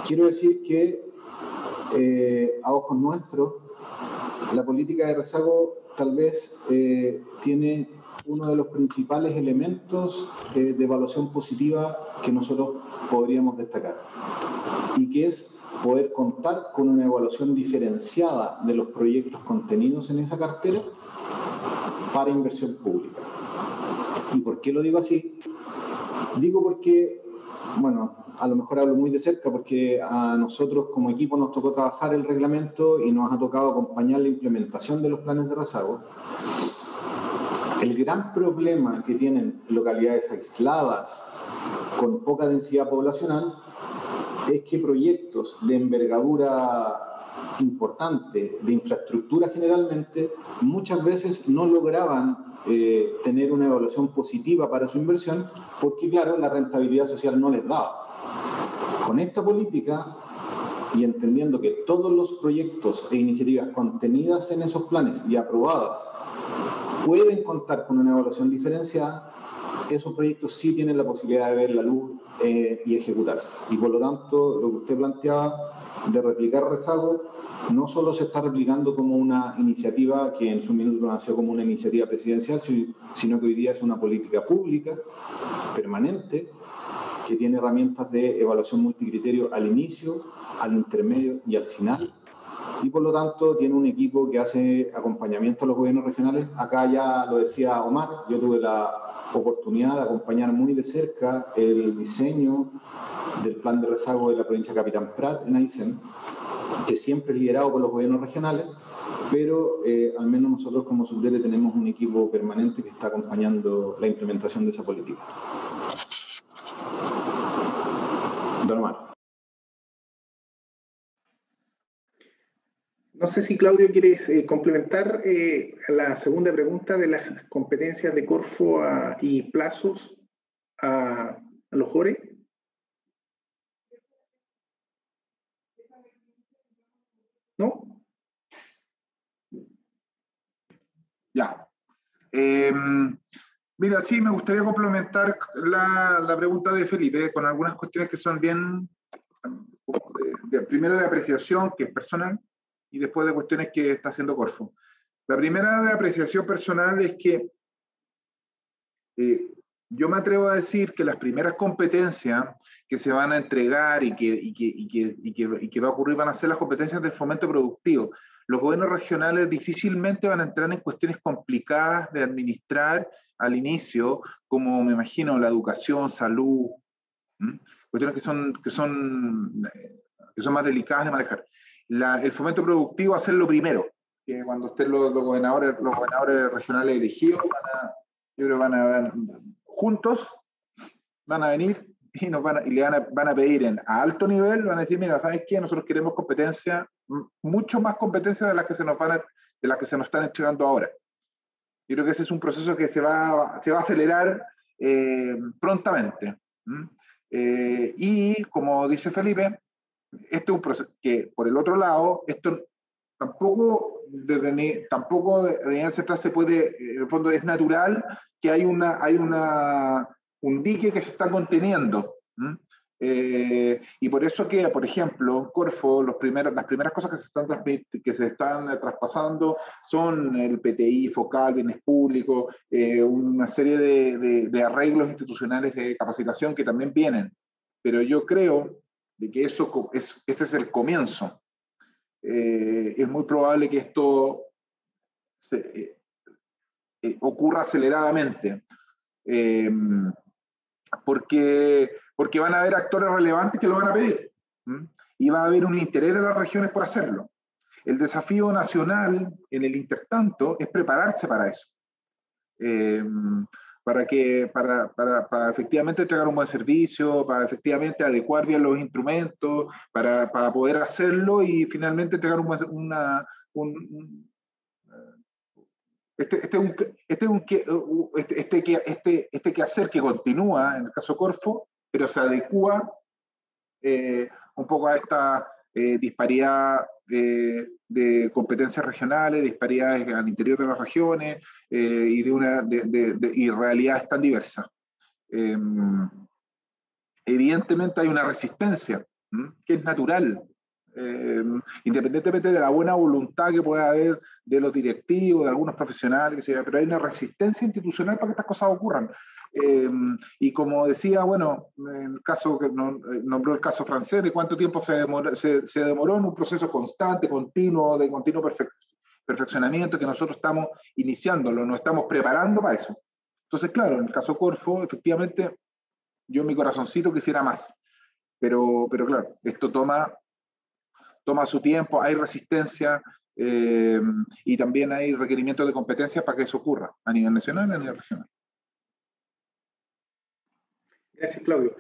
Quiero decir que, a ojos nuestros, la política de rezago tal vez tiene uno de los principales elementos de evaluación positiva que nosotros podríamos destacar, y que es poder contar con una evaluación diferenciada de los proyectos contenidos en esa cartera para inversión pública. ¿Y por qué lo digo así? Digo porque, bueno, a lo mejor hablo muy de cerca porque a nosotros como equipo nos tocó trabajar el reglamento y nos ha tocado acompañar la implementación de los planes de rezago. El gran problema que tienen localidades aisladas con poca densidad poblacional es que proyectos de envergadura importante, de infraestructura generalmente, muchas veces no lograban tener una evaluación positiva para su inversión porque, claro, la rentabilidad social no les daba. Con esta política, y entendiendo que todos los proyectos e iniciativas contenidas en esos planes y aprobadas pueden contar con una evaluación diferenciada, esos proyectos sí tienen la posibilidad de ver la luz y ejecutarse. Y por lo tanto, lo que usted planteaba de replicar rezago, no solo se está replicando como una iniciativa que en su minuto nació como una iniciativa presidencial, sino que hoy día es una política pública, permanente, que tiene herramientas de evaluación multicriterio al inicio, al intermedio y al final. Y por lo tanto tiene un equipo que hace acompañamiento a los gobiernos regionales. Acá ya lo decía Omar, yo tuve la oportunidad de acompañar muy de cerca el diseño del plan de rezago de la provincia de Capitán Prat en Aysén, que siempre es liderado por los gobiernos regionales, pero al menos nosotros como Subdere tenemos un equipo permanente que está acompañando la implementación de esa política. Don Omar. No sé si Claudio quieres complementar la segunda pregunta de las competencias de Corfo y plazos a los JORE. ¿No? Ya. Mira, sí, me gustaría complementar la pregunta de Felipe con algunas cuestiones que son bien, primero de apreciación, que es personal, y después de cuestiones que está haciendo Corfo. La primera de apreciación personal es que yo me atrevo a decir que las primeras competencias que se van a entregar y que va a ocurrir van a ser las competencias de fomento productivo. Los gobiernos regionales difícilmente van a entrar en cuestiones complicadas de administrar al inicio, como me imagino la educación, salud, cuestiones que son más delicadas de manejar. El fomento productivo va a ser lo primero, que cuando estén los gobernadores regionales elegidos, yo creo que juntos van a venir y van a pedir a alto nivel, van a decir, mira, ¿sabes qué? Nosotros queremos competencia, mucho más competencia de las que se nos están entregando ahora. Yo creo que ese es un proceso que se va a acelerar prontamente. Y como dice Felipe, este es un proceso que, por el otro lado, esto tampoco de nivel central se puede, en el fondo es natural que hay un dique que se está conteniendo. Y por eso que, por ejemplo, en Corfo, las primeras cosas que se están traspasando son el PTI, Focal, Bienes Públicos, una serie de arreglos institucionales de capacitación que también vienen. Pero yo creo de que este es el comienzo. Es muy probable que esto ocurra aceleradamente, porque van a haber actores relevantes que lo van a pedir, y va a haber un interés de las regiones por hacerlo. El desafío nacional en el intertanto es prepararse para eso, para efectivamente entregar un buen servicio, para efectivamente adecuar bien los instrumentos, para poder hacerlo y finalmente entregar este quehacer que continúa en el caso Corfo, pero se adecua un poco a esta disparidad de competencias regionales, disparidades al interior de las regiones y realidades tan diversas. Evidentemente hay una resistencia que es natural, independientemente de la buena voluntad que pueda haber de los directivos, de algunos profesionales, pero hay una resistencia institucional para que estas cosas ocurran. Y como decía, bueno, en el caso que nombró el caso francés, de cuánto tiempo se demoró en un proceso constante, continuo, de continuo perfeccionamiento que nosotros estamos iniciándolo, nos estamos preparando para eso. Entonces, claro, en el caso Corfo, efectivamente, yo en mi corazoncito quisiera más, pero claro, esto toma su tiempo, hay resistencia y también hay requerimientos de competencias para que eso ocurra a nivel nacional y a nivel regional. Gracias, Claudio.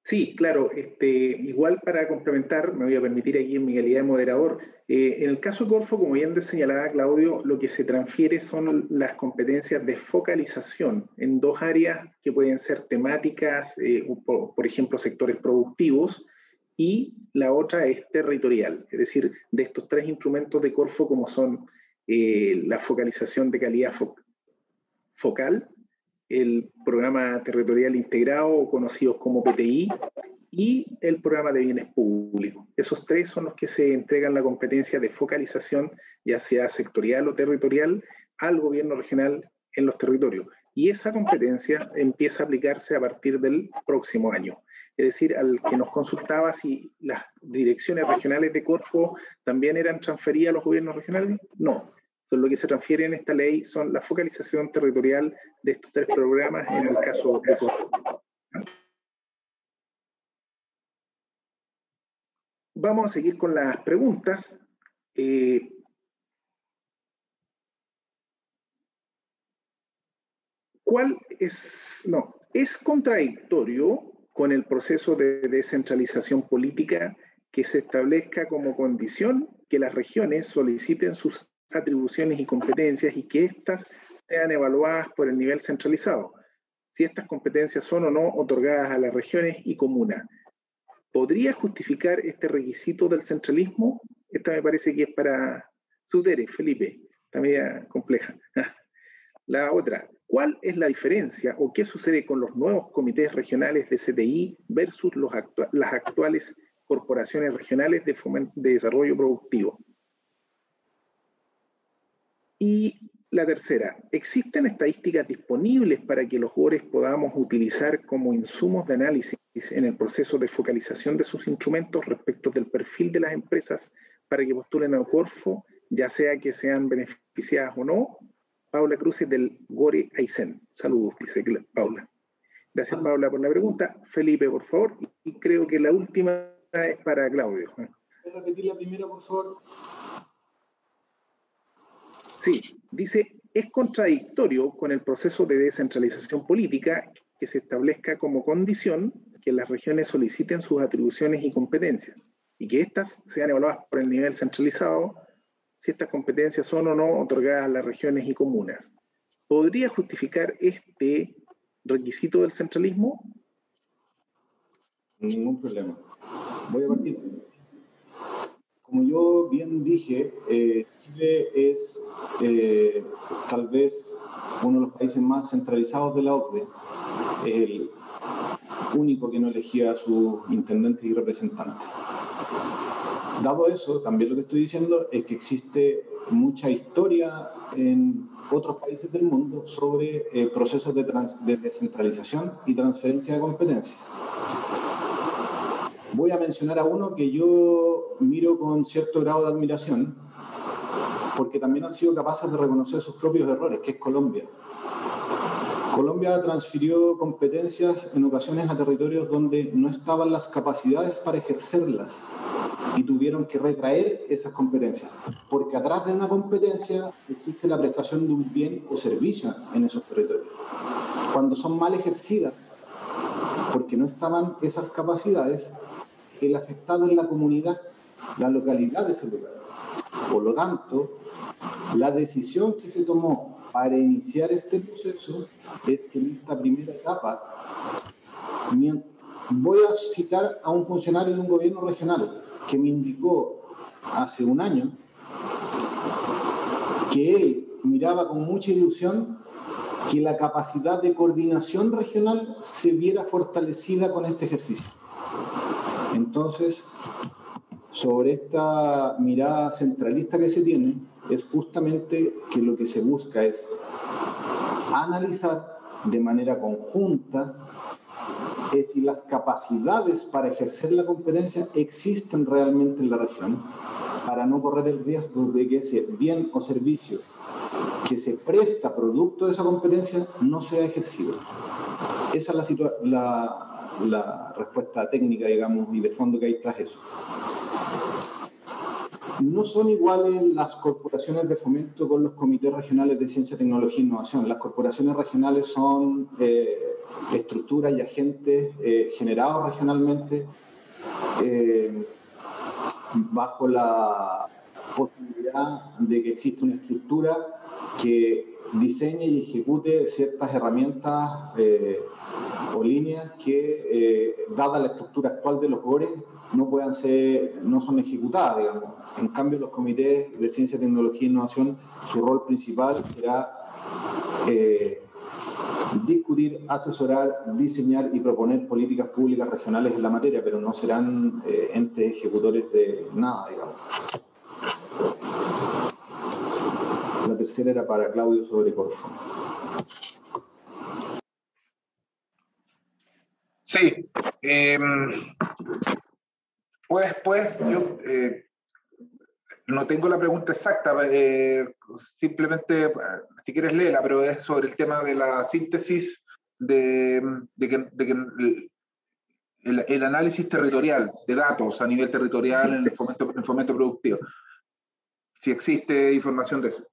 Sí, claro, igual para complementar, me voy a permitir aquí en mi calidad de moderador, en el caso Corfo, como bien señalaba Claudio, lo que se transfiere son las competencias de focalización en dos áreas que pueden ser temáticas, por ejemplo, sectores productivos, y la otra es territorial, es decir, de estos tres instrumentos de Corfo como son la focalización de calidad focal, el programa territorial integrado, conocidos como PTI, y el programa de bienes públicos. Esos tres son los que se entregan la competencia de focalización, ya sea sectorial o territorial, al gobierno regional en los territorios. Y esa competencia empieza a aplicarse a partir del próximo año. Es decir, al que nos consultaba si las direcciones regionales de Corfo también eran transferidas a los gobiernos regionales, no. Lo que se transfiere en esta ley son la focalización territorial de estos tres programas en el caso de Corfo. Vamos a seguir con las preguntas. ¿Es contradictorio con el proceso de descentralización política que se establezca como condición que las regiones soliciten sus atribuciones y competencias y que éstas sean evaluadas por el nivel centralizado, si estas competencias son o no otorgadas a las regiones y comunas? ¿Podría justificar este requisito del centralismo? Esta me parece que es para Sutere, Felipe, está media compleja. La otra, ¿cuál es la diferencia o qué sucede con los nuevos comités regionales de CTI versus las actuales corporaciones regionales de desarrollo productivo? Y la tercera, ¿existen estadísticas disponibles para que los GORES podamos utilizar como insumos de análisis en el proceso de focalización de sus instrumentos respecto del perfil de las empresas para que postulen a Corfo, ya sea que sean beneficiadas o no? Paula Cruces del GORE Aysén. Saludos, dice Paula. Gracias, Paula, por la pregunta. Felipe, por favor. Y creo que la última es para Claudio. ¿Puedes repetir la primera, por favor? Sí, dice, es contradictorio con el proceso de descentralización política que se establezca como condición que las regiones soliciten sus atribuciones y competencias y que éstas sean evaluadas por el nivel centralizado si estas competencias son o no otorgadas a las regiones y comunas. ¿Podría justificar este requisito del centralismo? Ningún problema. Voy a partir. Como yo bien dije, Chile es tal vez uno de los países más centralizados de la OCDE. Es el único que no elegía a sus intendentes y representantes. Dado eso, también lo que estoy diciendo es que existe mucha historia en otros países del mundo sobre procesos de descentralización y transferencia de competencias. Voy a mencionar a uno que yo miro con cierto grado de admiración, porque también han sido capaces de reconocer sus propios errores, que es Colombia. Colombia transfirió competencias en ocasiones a territorios donde no estaban las capacidades para ejercerlas y tuvieron que retraer esas competencias, porque atrás de una competencia existe la prestación de un bien o servicio en esos territorios. Cuando son mal ejercidas, porque no estaban esas capacidades, el afectado es la comunidad, la localidad de ese lugar. Por lo tanto, la decisión que se tomó para iniciar este proceso es que en esta primera etapa, voy a citar a un funcionario de un gobierno regional que me indicó hace un año que él miraba con mucha ilusión que la capacidad de coordinación regional se viera fortalecida con este ejercicio. Entonces, sobre esta mirada centralista que se tiene, es justamente que lo que se busca es analizar de manera conjunta si las capacidades para ejercer la competencia existen realmente en la región, para no correr el riesgo de que ese bien o servicio que se presta producto de esa competencia no sea ejercido. Esa es la respuesta técnica, digamos, y de fondo que hay tras eso. No son iguales las corporaciones de fomento con los comités regionales de ciencia, tecnología e innovación. Las corporaciones regionales son estructuras y agentes generados regionalmente bajo la posibilidad de que exista una estructura que diseñe y ejecute ciertas herramientas o líneas que, dada la estructura actual de los GORES, no son ejecutadas, digamos. En cambio, los comités de ciencia, tecnología e innovación, su rol principal será discutir, asesorar, diseñar y proponer políticas públicas regionales en la materia, pero no serán entes ejecutores de nada, digamos. La tercera era para Claudio sobre Corfo. Sí. Pues yo no tengo la pregunta exacta, simplemente, si quieres léela, pero es sobre el tema de la síntesis de que el análisis territorial de datos a nivel territorial en el fomento productivo. Si existe información de eso.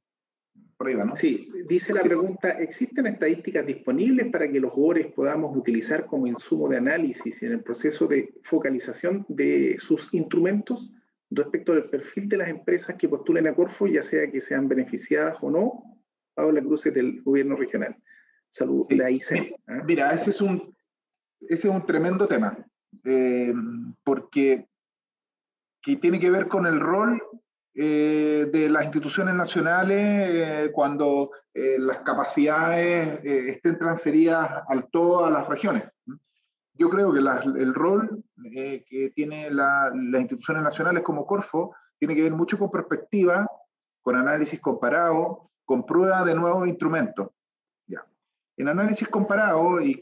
Por ahí va, ¿no? Sí, dice la pregunta, ¿existen estadísticas disponibles para que los jugadores podamos utilizar como insumo de análisis en el proceso de focalización de sus instrumentos respecto del perfil de las empresas que postulen a Corfo, ya sea que sean beneficiadas o no? Paola Cruces, del gobierno regional. Saludos, sí. La ICEN. Mira, ese es un tremendo tema, porque que tiene que ver con el rol de las instituciones nacionales cuando las capacidades estén transferidas al todo a las regiones. Yo creo que el rol que tienen las instituciones nacionales como Corfo tiene que ver mucho con perspectiva, con análisis comparado, con prueba de nuevos instrumentos. Ya. En análisis comparado y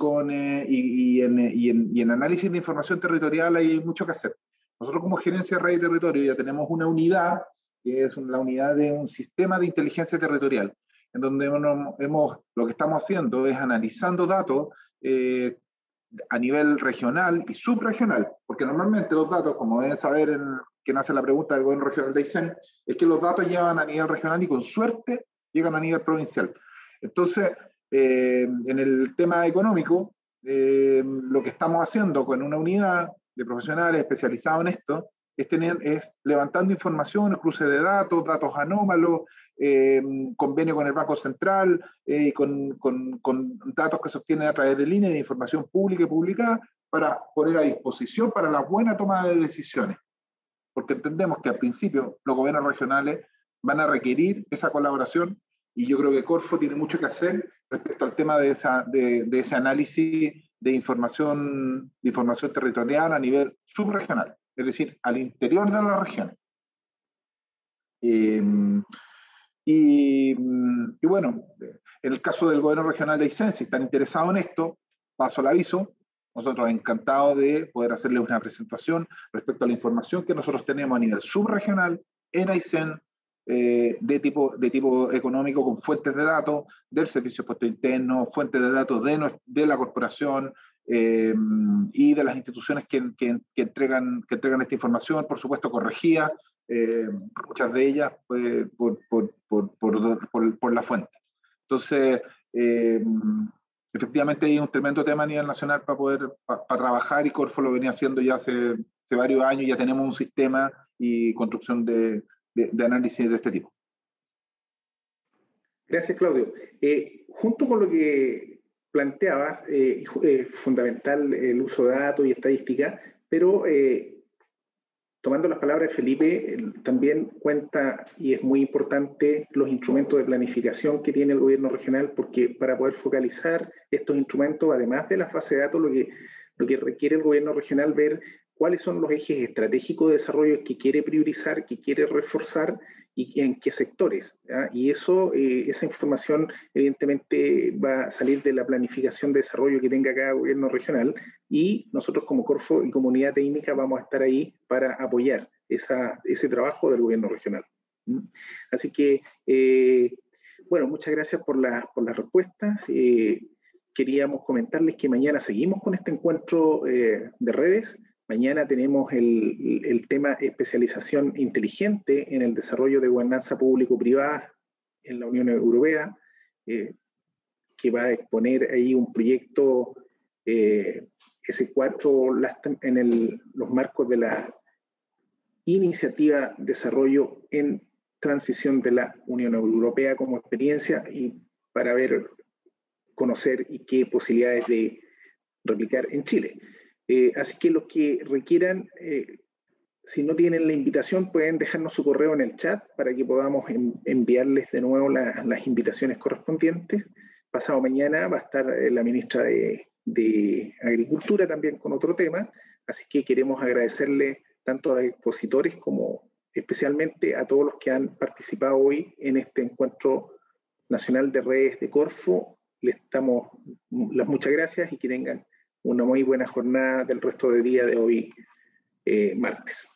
en análisis de información territorial hay mucho que hacer. Nosotros como Gerencia de Red y Territorio ya tenemos una unidad, que es la unidad de un sistema de inteligencia territorial, en donde lo que estamos haciendo es analizando datos a nivel regional y subregional, porque normalmente los datos, como deben saber quien hace la pregunta del gobierno regional de Aysén, es que los datos llegan a nivel regional y con suerte llegan a nivel provincial. Entonces, en el tema económico, lo que estamos haciendo con una unidad de profesionales especializados en esto es levantando información, cruce de datos anómalos, convenio con el Banco Central, con datos que se obtienen a través de líneas de información pública y publicada para poner a disposición para la buena toma de decisiones. Porque entendemos que al principio los gobiernos regionales van a requerir esa colaboración y yo creo que Corfo tiene mucho que hacer respecto al tema de ese análisis de información territorial a nivel subregional, es decir, al interior de la región. Y bueno, en el caso del gobierno regional de Aysén, si están interesados en esto, paso el aviso. Nosotros encantados de poder hacerles una presentación respecto a la información que nosotros tenemos a nivel subregional en Aysén, de tipo económico, con fuentes de datos del Servicio de Impuesto Interno, fuentes de datos de la corporación y de las instituciones que entregan esta información, por supuesto corregida, muchas de ellas por la fuente. Entonces, efectivamente hay un tremendo tema a nivel nacional para trabajar, y Corfo lo venía haciendo ya hace varios años. Ya tenemos un sistema y construcción de análisis de este tipo. Gracias, Claudio. Junto con lo que planteabas, fundamental el uso de datos y estadística, pero tomando las palabras de Felipe, también cuenta, y es muy importante, los instrumentos de planificación que tiene el gobierno regional, porque para poder focalizar estos instrumentos, además de las bases de datos, lo que requiere el gobierno regional ver cuáles son los ejes estratégicos de desarrollo que quiere priorizar, que quiere reforzar y en qué sectores. ¿Ya? Y esa información evidentemente va a salir de la planificación de desarrollo que tenga cada gobierno regional, y nosotros como Corfo y comunidad técnica vamos a estar ahí para apoyar ese trabajo del gobierno regional. Así que, bueno, muchas gracias por la respuesta. Queríamos comentarles que mañana seguimos con este encuentro de redes. Mañana tenemos el tema especialización inteligente en el desarrollo de gobernanza público-privada en la Unión Europea, que va a exponer ahí un proyecto S4 en los marcos de la iniciativa Desarrollo en Transición de la Unión Europea como experiencia, y para conocer y qué posibilidades de replicar en Chile. Así que los que requieran si no tienen la invitación, pueden dejarnos su correo en el chat para que podamos enviarles de nuevo las invitaciones correspondientes. Pasado mañana va a estar la ministra de Agricultura también con otro tema, así que queremos agradecerle tanto a los expositores como especialmente a todos los que han participado hoy en este encuentro nacional de redes de Corfo. Les damos las muchas gracias y que tengan una muy buena jornada del resto del día de hoy, martes.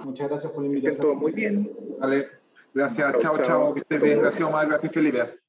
Muchas gracias por la invitación. Todo muy bien. Vale, gracias, chao, que estés bien. Gracias, Omar, gracias, Felipe.